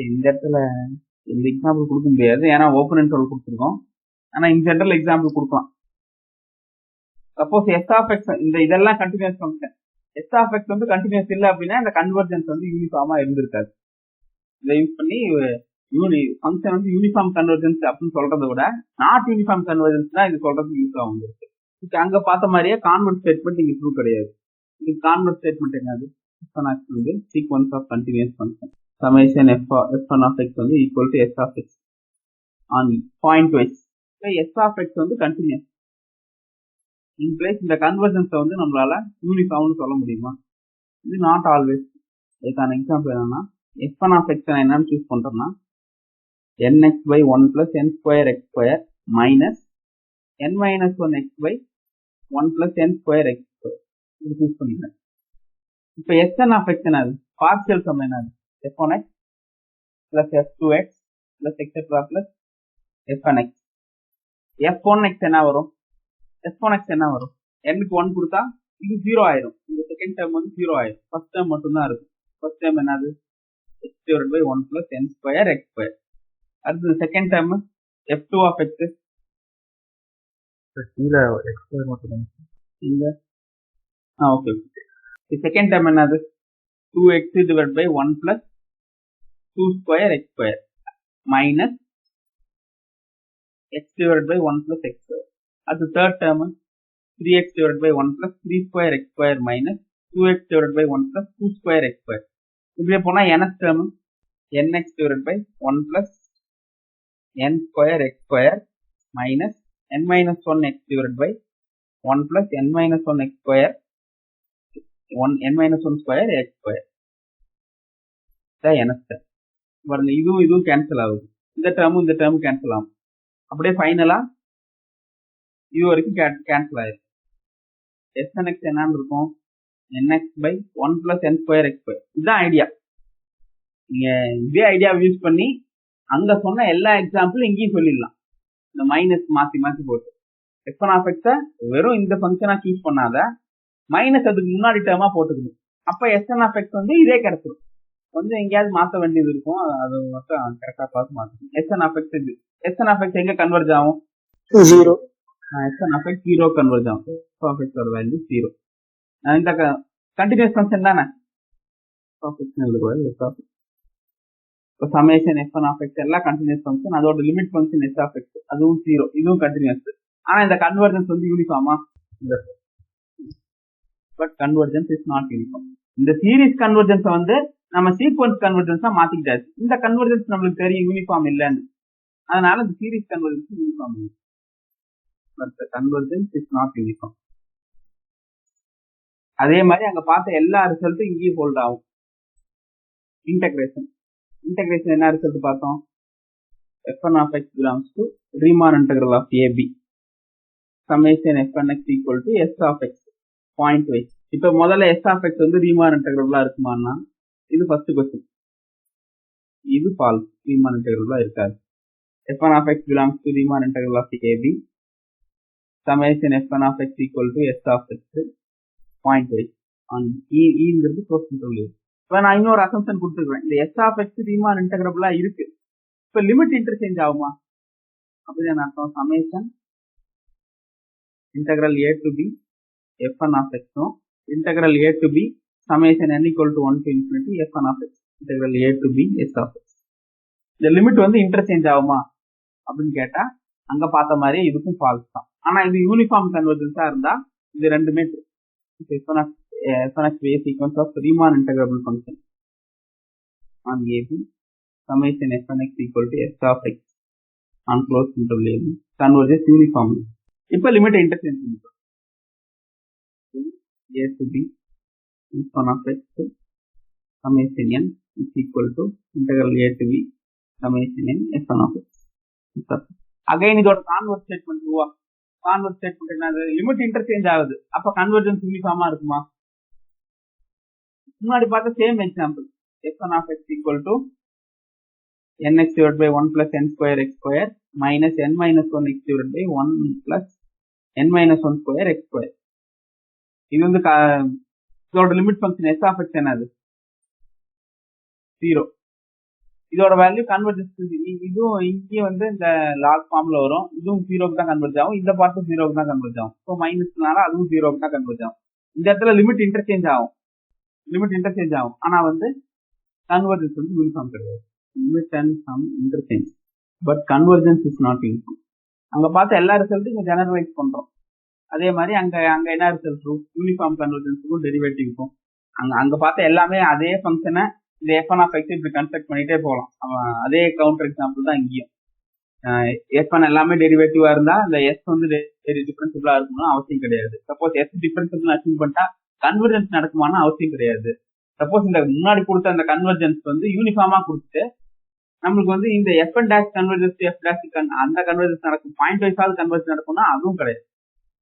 இந்த இடத்துல இந்த எக்ஸாம்பிள் கொடுக்க முடியாது, ஏன்னா ஓப்பன் இன்டர்வல் கொடுத்துருக்கோம். ஆனா இந்த ஜெனரல் எக்ஸாம்பிள் கொடுக்கலாம். சப்போஸ் s of x இதெல்லாம் continuous function, s of x வந்து கண்டினியூஸ் இல்ல அப்படின்னா இந்த கன்வர்ஜென்ஸ் வந்து யூனிஃபார்மா இருந்திருக்காது. இதை யூஸ் பண்ணி ஃபங்க்ஷன் வந்து யூனிஃபார்ம் கன்வர்ஜென்ஸ் அப்படின்னு சொல்றதை விட நாட் யூனிஃபார்ம் கன்வர்ஜென்ஸ் தான் இது சொல்றதுக்கு யூஸ் ஆகும். அங்க பார்த்த மாதிரியே கான்வெர்ட் ஸ்டேட்மெண்ட் இங்க ட்ரூ கிடையாது. இது கான்வெர்ட் ஸ்டேட்மெண்ட் என்னது, வந்து sequence of continuous function. Summation f1 of x வந்து equal to s of x on point wise. s of x வந்து கண்டினியூஸ் இன்பிளைஸ் இந்த கன்வர்ஜென்ஸை வந்து நம்மளால யூனிஃபார்ம்னு சொல்ல முடியுமா, இது நாட் ஆல்வேஸ். இதுக்கான எக்ஸாம்பிள் என்னன்னா f1 of x நான் என்னன்னு சூஸ் பண்றேன்னா nx by 1 plus n square x square minus n minus 1 x by 1 plus n square x square இது சூஸ் பண்ணிக்கிறேன். இப்போ Sn of x என்னது, பார்ஷியல் சம் என்னது, f1x plus f2x plus etc plus f1x. f1x என்ன வரும், f1x என்ன வரும், n-க்கு 1 கொடுத்தா இது 0 ஆயிரும். இந்த செகண்ட் டேர்ம் வந்து 0 ஆயிரும், ஃபர்ஸ்ட் டேர்ம் மட்டும் தான் இருக்கும். ஃபர்ஸ்ட் டேர்ம் என்னது, x divided by 1 plus n square x square. அடுத்து second term f2 of x கீழ x square மட்டும் இங்க ஓகே. செகண்ட் டேர்ம் என்னது 2x divided by 1 plus 2 square x square minus x divided by 1 plus x square. அது third term 3x divided by 1 plus 3 square x square minus 2x divided by 1 plus 2 square x square. இப்படியே போனா nth term nx divided by 1 plus n square x square minus n minus 1 x divided by 1 plus n minus 1 x square n minus 1 square x square. nth term பாருங்க, இதுவும் கேன்சல் ஆகுது, இந்த டேர்மும் கேன்சல் ஆகும். அப்படியே ஃபைனலா இது வரைக்கும் கேன்சல் ஆயிடும். snx என்னன்னு இருக்கும், nx by 1 plus n square x square. இதுதான் ஐடியா. நீங்க இதே ஐடியா யூஸ் பண்ணி அங்க சொன்ன எல்லா எக்ஸாம்பிளும் இங்கேயும் சொல்லிடலாம். இந்த மைனஸ் மாத்தி போட்டு f(x) வெறும் இந்த ஃபங்க்ஷனா சூஸ் பண்ணாத, மைனஸ் அதுக்கு முன்னாடி டேர்மா போட்டுக்கணும். அப்ப Sn(x) வந்து இதே கிடைச்சிடும். கொஞ்சம் எங்கேயாவது மாற்ற வேண்டியது இருக்கும், அது மட்டும் கரெக்டா பார்த்து மாற்றணும். Sn(x) இது Sn(x) எங்க கன்வர்ஜ் ஆகும், 0. Sn(x) 0 கன்வர்ஜ் ஆகும். f(x) ஓட வேல்யூ 0. இந்த கண்டினியூஸ் ஃபங்க்ஷன் தானே இப்போ சமேஷன் Fn(x) எல்லாம் கண்டினியூஸ் ஃபங்க்ஷன், அதோட லிமிட் ஃபங்க்ஷன் S(x) அதுவும் 0, இதுவும் கண்டினியூஸ். ஆனா இந்த கன்வர்ஜென்ஸ் வந்து யூனிஃபார்மா, but convergence is not uniform. இந்த சீரிஸ் கன்வர்ஜென்ஸ் வந்து நம்ம சீக்வன்ஸ் கன்வர்ஜென்ஸா மாத்திக்கிட்டாச்சு. இந்த கன்வர்ஜென்ஸ் நம்மளுக்கு தெரியும் யூனிஃபார்ம் இல்லைன்னு, அதனால இந்த சீரிஸ் கன்வர்ஜென்ஸ் யூனிஃபார்ம் இல்லை, but convergence is not uniform. அதே மாதிரி அங்க பார்த்த எல்லா ரிசல்ட்டும் இங்கேயும் ஹோல்ட் ஆகும். இன்டகிரேஷன் என்ன ரிசல்ட் பார்த்தோம், Fn(x) belongs to Riemann integral of AB summation Fn(x) equal to S(x) point wise. இப்ப முதல்ல S(x) வந்து Riemann integral இருக்குமான்னா இது ஃபர்ஸ்ட் क्वेश्चन, இது ஃபால்ஸ், Riemann integral இருக்காது. Fn(x) belongs to Riemann integral of AB summation Fn(x) equal to S(x) point wise on ங்கிறது க்ளோஸ் இன்டர்வல். இப்ப நான் இன்னொரு அசம்ப்ஷன் கொடுத்துருக்கேன், இந்த S(x) Riemann integral இருக்கு. இப்ப லிமிட் இன்டர்சேஞ்ச் ஆகுமா அப்படின்னு அர்த்தம். Summation integral a to b Fn(x) integral a to b summation n equal to 1 to infinity Fn(x) integral a to b S(x). இந்த லிமிட் வந்து இன்டர்சேஞ்ச் ஆகுமா அப்படின்னு கேட்டா அங்க பார்த்த மாதிரி இதுக்கும் ஃபால்ஸ் தான். ஆனா இது யூனிஃபார்ம் கன்வர்ஜென்ஸா இருந்தா இது ரெண்டுமே Fn(x) a sequence of Riemann integrable function on AB summation Fn(x) equal to S(x) on closed interval AB converges uniformly. இப்ப லிமிட் இன்டர்சேஞ்ச் பண்ணிட்டோம். a to b Fn(x) summation n is equal to integral a to b summation n Fn(x). Again இதோட கான்வர்ஸ் ஸ்டேட்மெண்ட் ரூவா. கான்வர்ஸ் ஸ்டேட்மெண்ட் என்னது, லிமிட் இன்டர்சேஞ்ச் ஆகுது, அப்ப கன்வர்ஜென்ஸ் யூனிஃபார்மா இருக்குமா. முன்னாடி பார்த்த same example, Fn(x) equal to nx divided by 1 plus n square x square minus n minus 1 x divided by 1 plus n minus 1 square x square. இது வந்து இதோட லிமிட் ஃபங்க்ஷன் S(x) என்னது 0. இதோட வேல்யூ கன்வர்ஜென்ஸ், இதுவும் இங்கே வந்து இந்த லாக் ஃபார்ம்ல வரும், இதுவும் 0க்கு தான் கன்வர்ஜ் ஆகும், இந்த பார்ட்டும் 0க்கு தான் கன்வர்ஜ் ஆகும். ஸோ மைனஸ்னால அதுவும் 0க்கு தான் கன்வர்ஜ் ஆகும். இந்த இடத்துல லிமிட் இன்டர்சேஞ்ச் ஆகும், ஆனா வந்து கன்வர்ஜென்ஸ் வந்து யூனிஃபார்ம் கிடையாது. Limit and sum interchange, but convergence is not uniform. அங்க பார்த்த எல்லா ரிசல்ட்டும் இங்க ஜெனரலைஸ் பண்றோம். அதே மாதிரி அங்க என்ன ரிசல்ட் இருக்கும், யூனிஃபார்ம் கன்வர்ஜென்ஸுக்கும் டெரிவேட்டிவ்க்கும் அங்க பார்த்த எல்லாமே அதே ஃபங்க்ஷனை இந்த Fn(x) இப்படி கன்ஸ்ட்ரக்ட் பண்ணிட்டே போகலாம். அதே கவுண்டர் எக்ஸாம்பிள் தான் இங்கேயும். Fn எல்லாமே டெரிவேட்டிவா இருந்தா இந்த S வந்து டிஃபரன்சிபிளா இருக்கணும்னு அவசியம் கிடையாது. சப்போஸ் S டிஃபரன்சிபிள் அச்சீவ் பண்ணிட்டா கன்வர்ஜென்ஸ் நடக்குமான்னு அவசியம் கிடையாது. சப்போஸ் இந்த முன்னாடி கொடுத்த அந்த கன்வர்ஜென்ஸ் வந்து யூனிஃபார்மா கொடுத்துட்டு நம்மளுக்கு வந்து இந்த Fn' கன்வர்ஜென்ஸ் F' அந்த கன்வர்ஜென்ஸ் நடக்கும், பாயிண்ட் வைஸாவது கன்வர்ஜென்ஸ் நடக்கும்னா அதுவும் கிடையாது.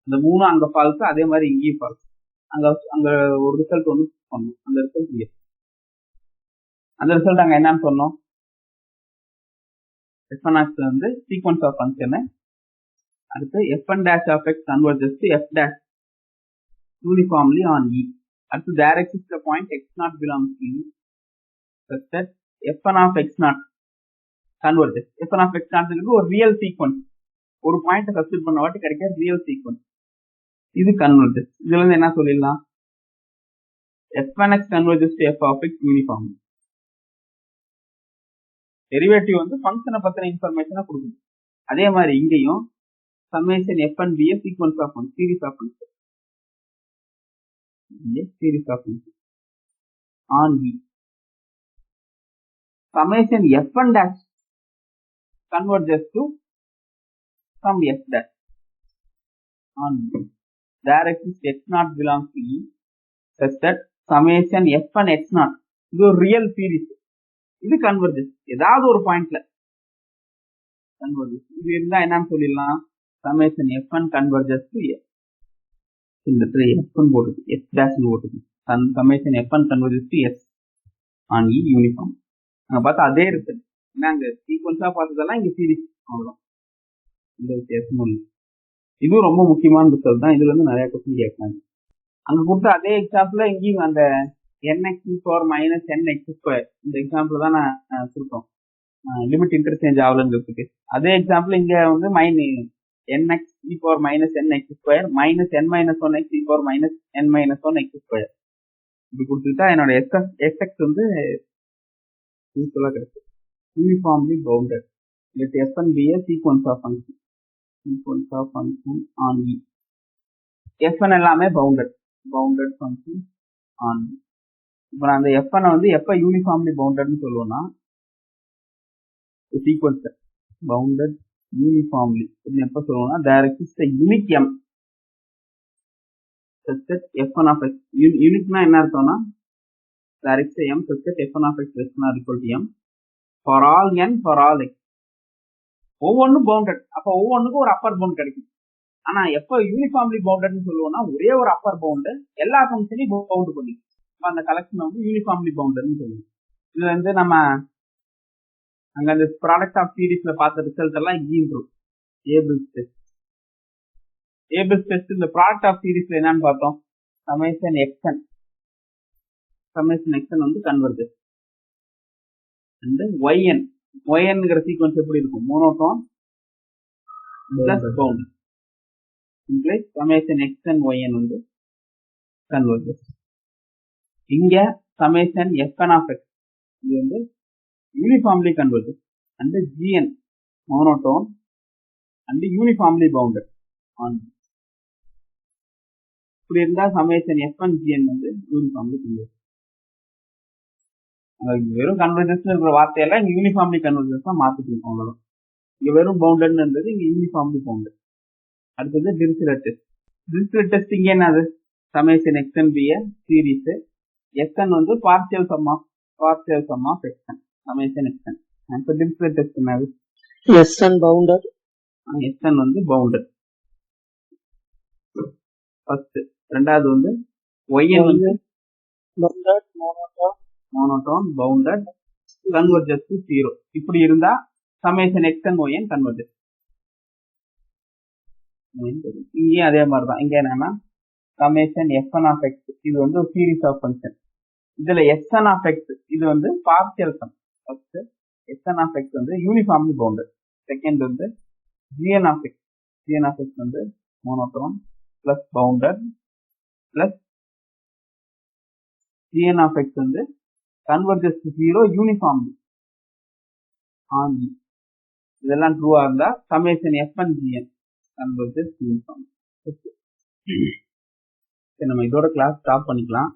இந்த மூணும் அங்க ஃபால்ஸ், அதே மாதிரி இங்கேயும் ஃபால்ஸ். அங்க ஒரு ரிசல்ட் ஒன்று பண்ணணும், அந்த ரிசல்ட் இல்லை. அந்த ரிசல்ட் அங்க என்னன்னு சொன்னோம், Fn(x) வந்து சீக்வன்ஸ் ஆஃப் ஃபங்க்ஷன், அடுத்து Fn'(x) converges to F' uniformly on E. அடுத்து there exists a point x0 belongs to E such that Fn(x0) converges. Fn(x0) ஒரு ரியல் சீக்வன்ஸ், ஒரு பாயிண்ட் சப்ஸ்டிட் பண்ண வாட்டி கிடைக்கிற ரியல் சீக்வன்ஸ், இது கன்வர்ஜஸ். இதுல இருந்து என்ன சொல்லிடலாம், Fn(x) converges to F(x) uniformly. Derivative வந்து ஃபங்க்ஷனை பத்தின இன்ஃபர்மேஷனை கொடுக்குது. அதே மாதிரி இங்கேயும் summation f1 be a sequence of function, series of functions, a series of functions on V. Summation f1 dash converges to some f dash on V. There exists x naught belongs to E such that summation f1 x naught இது ஒரு ரியல் சீரிஸ், இது கன்வர்ஜஸ் ஏதாவது ஒரு பாயிண்ட்ல கன்வர்ஜஸ். இது இருந்தா என்னன்னு சொல்லிடலாம், summation f1 converges to s. இந்த f1 போட்டுது, s dash போட்டுது, summation f1 converges to s on E uniform. அங்க பார்த்தா அதே இருக்கு, நாங்க சீக்வன்ஸா பார்த்ததெல்லாம் இங்க சீரிஸ், அவ்வளவுதான், இந்த வித்தியாசமும் இல்லை. இதுவும் ரொம்ப முக்கியமான ரிசல்ட் தான், இதுல இருந்து நிறைய கொஸ்டின் கேட்கறாங்க. அங்க கொடுத்த அதே எக்ஸாம்பிள் இங்கேயும் அந்த nx minus nx ஸ்கொயர், இந்த எக்ஸாம்பிள் தான் நான் கொடுத்தோம், லிமிட் இன்டர்சேஞ்ச் ஆகலங்கிறதுக்கு. அதே எக்ஸாம்பிள் இங்க வந்து nx minus nx square minus n minus 1x minus n minus 1x square இப்படி கொடுத்துட்டா என்னோட xx வந்து யூஸ்ஃபுல்லா கிடைக்கும். Uniformly bounded, let f1 be a sequence of function on E. f1 எல்லாமே பவுண்டட் ஃபங்க்ஷன் ஆன் E. இப்போ நான் அந்த f1 வந்து எப்ப யூனிஃபார்ம்லி பவுண்டட்னு சொல்லுவோம்னா, சீக்வன்ஸ் பவுண்டட் யூனிஃபார்ம்லி எப்ப சொல்லுவோம்னா, there exists a unique m such that f1 of x, யூனிக்னா என்ன அர்த்தம்னா, there exists a m such that f1 of x less than or equal to m for all n for all x. ஒவ்வொன்றும் பவுண்டட், அப்ப ஒவ்வொன்றுக்கும் ஒரு அப்பர் பவுண்ட் கிடைக்கும். ஆனா எப்ப யூனிஃபார்ம்லி பவுண்டட்னு சொல்லுவோம்னா, ஒரே ஒரு அப்பர் பவுண்டு எல்லா ஃபங்க்ஷனையும் பவுண்ட் பண்ணிடும். அந்த கலெக்ஷன் வந்து யூனிஃபார்ம்லி பவுண்டட்னு சொல்லுவோம். இதுல வந்து நம்ம அங்க அந்த ப்ராடக்ட் ஆஃப் சீரிஸ்ல பார்த்த ரிசல்ட் எல்லாம் இன்க்ளூட் ஏபிள்ஸ் டெஸ்ட். இந்த ப்ராடக்ட் ஆஃப் சீரிஸ்ல என்னன்னு பார்த்தோம், சமேஷன் xn வந்து கன்வர்ஜஸ் அண்ட் ynங்கிற சீக்வன்ஸ் எப்படி இருக்கும், monotone plus bound implies summation xn yn வந்து கன்வர்ஜஸ். இங்க சமேஷன் fn of x இது வந்து uniformly converges and gn monotone and uniformly bounded on. இப்படி இருந்தா சமேஷன் f1 gn வந்து யூனிஃபார்ம்லி கன்வர்ஜஸ். வெறும் கன்வர்ஜன்ஸ் இருக்கிற வார்த்தையெல்லாம் இங்க யூனிஃபார்ம்லி கன்வர்ஜன்ஸ் தான் மாத்திக்கணும், அவ்வளவுதான். இங்க வெறும் பவுண்டட் இருந்தது, இங்க யூனிஃபார்ம்லி பவுண்டட். அடுத்தது டிரிச்லெட் டெஸ்ட். டிரிச்லெட் டெஸ்ட் இங்க என்னது, summation xn be a series, xn வந்து partial sum of xn, summation xn. அப்ப டிரிச்லெட் டெஸ்ட் என்னது, sn bounded, xn வந்து பவுண்டட் ஃபர்ஸ்ட். ரெண்டாவது வந்து yn வந்து bounded, monotone bounded converges to 0. இப்படி இருந்தா சமேஷன் xn yn கன்வர்ஜஸ். இங்கேயும் அதே மாதிரிதான். இங்க என்னன்னா சமேஷன் f1 of x இது வந்து ஒரு சீரிஸ் ஆஃப் ஃபங்க்ஷன், இதுல sn of x இது வந்து partial sum. First sn of x வந்து யூனிஃபார்ம்லி பவுண்டட். செகண்ட் வந்து gn of x வந்து monotone plus bounded plus gn of x வந்து converges to 0 uniformly on E. இதெல்லாம் ட்ரூவா இருந்தா summation f1 gn converges uniformly. நம்ம இதோட கிளாஸ் ஸ்டாப் பண்ணிக்கலாம்.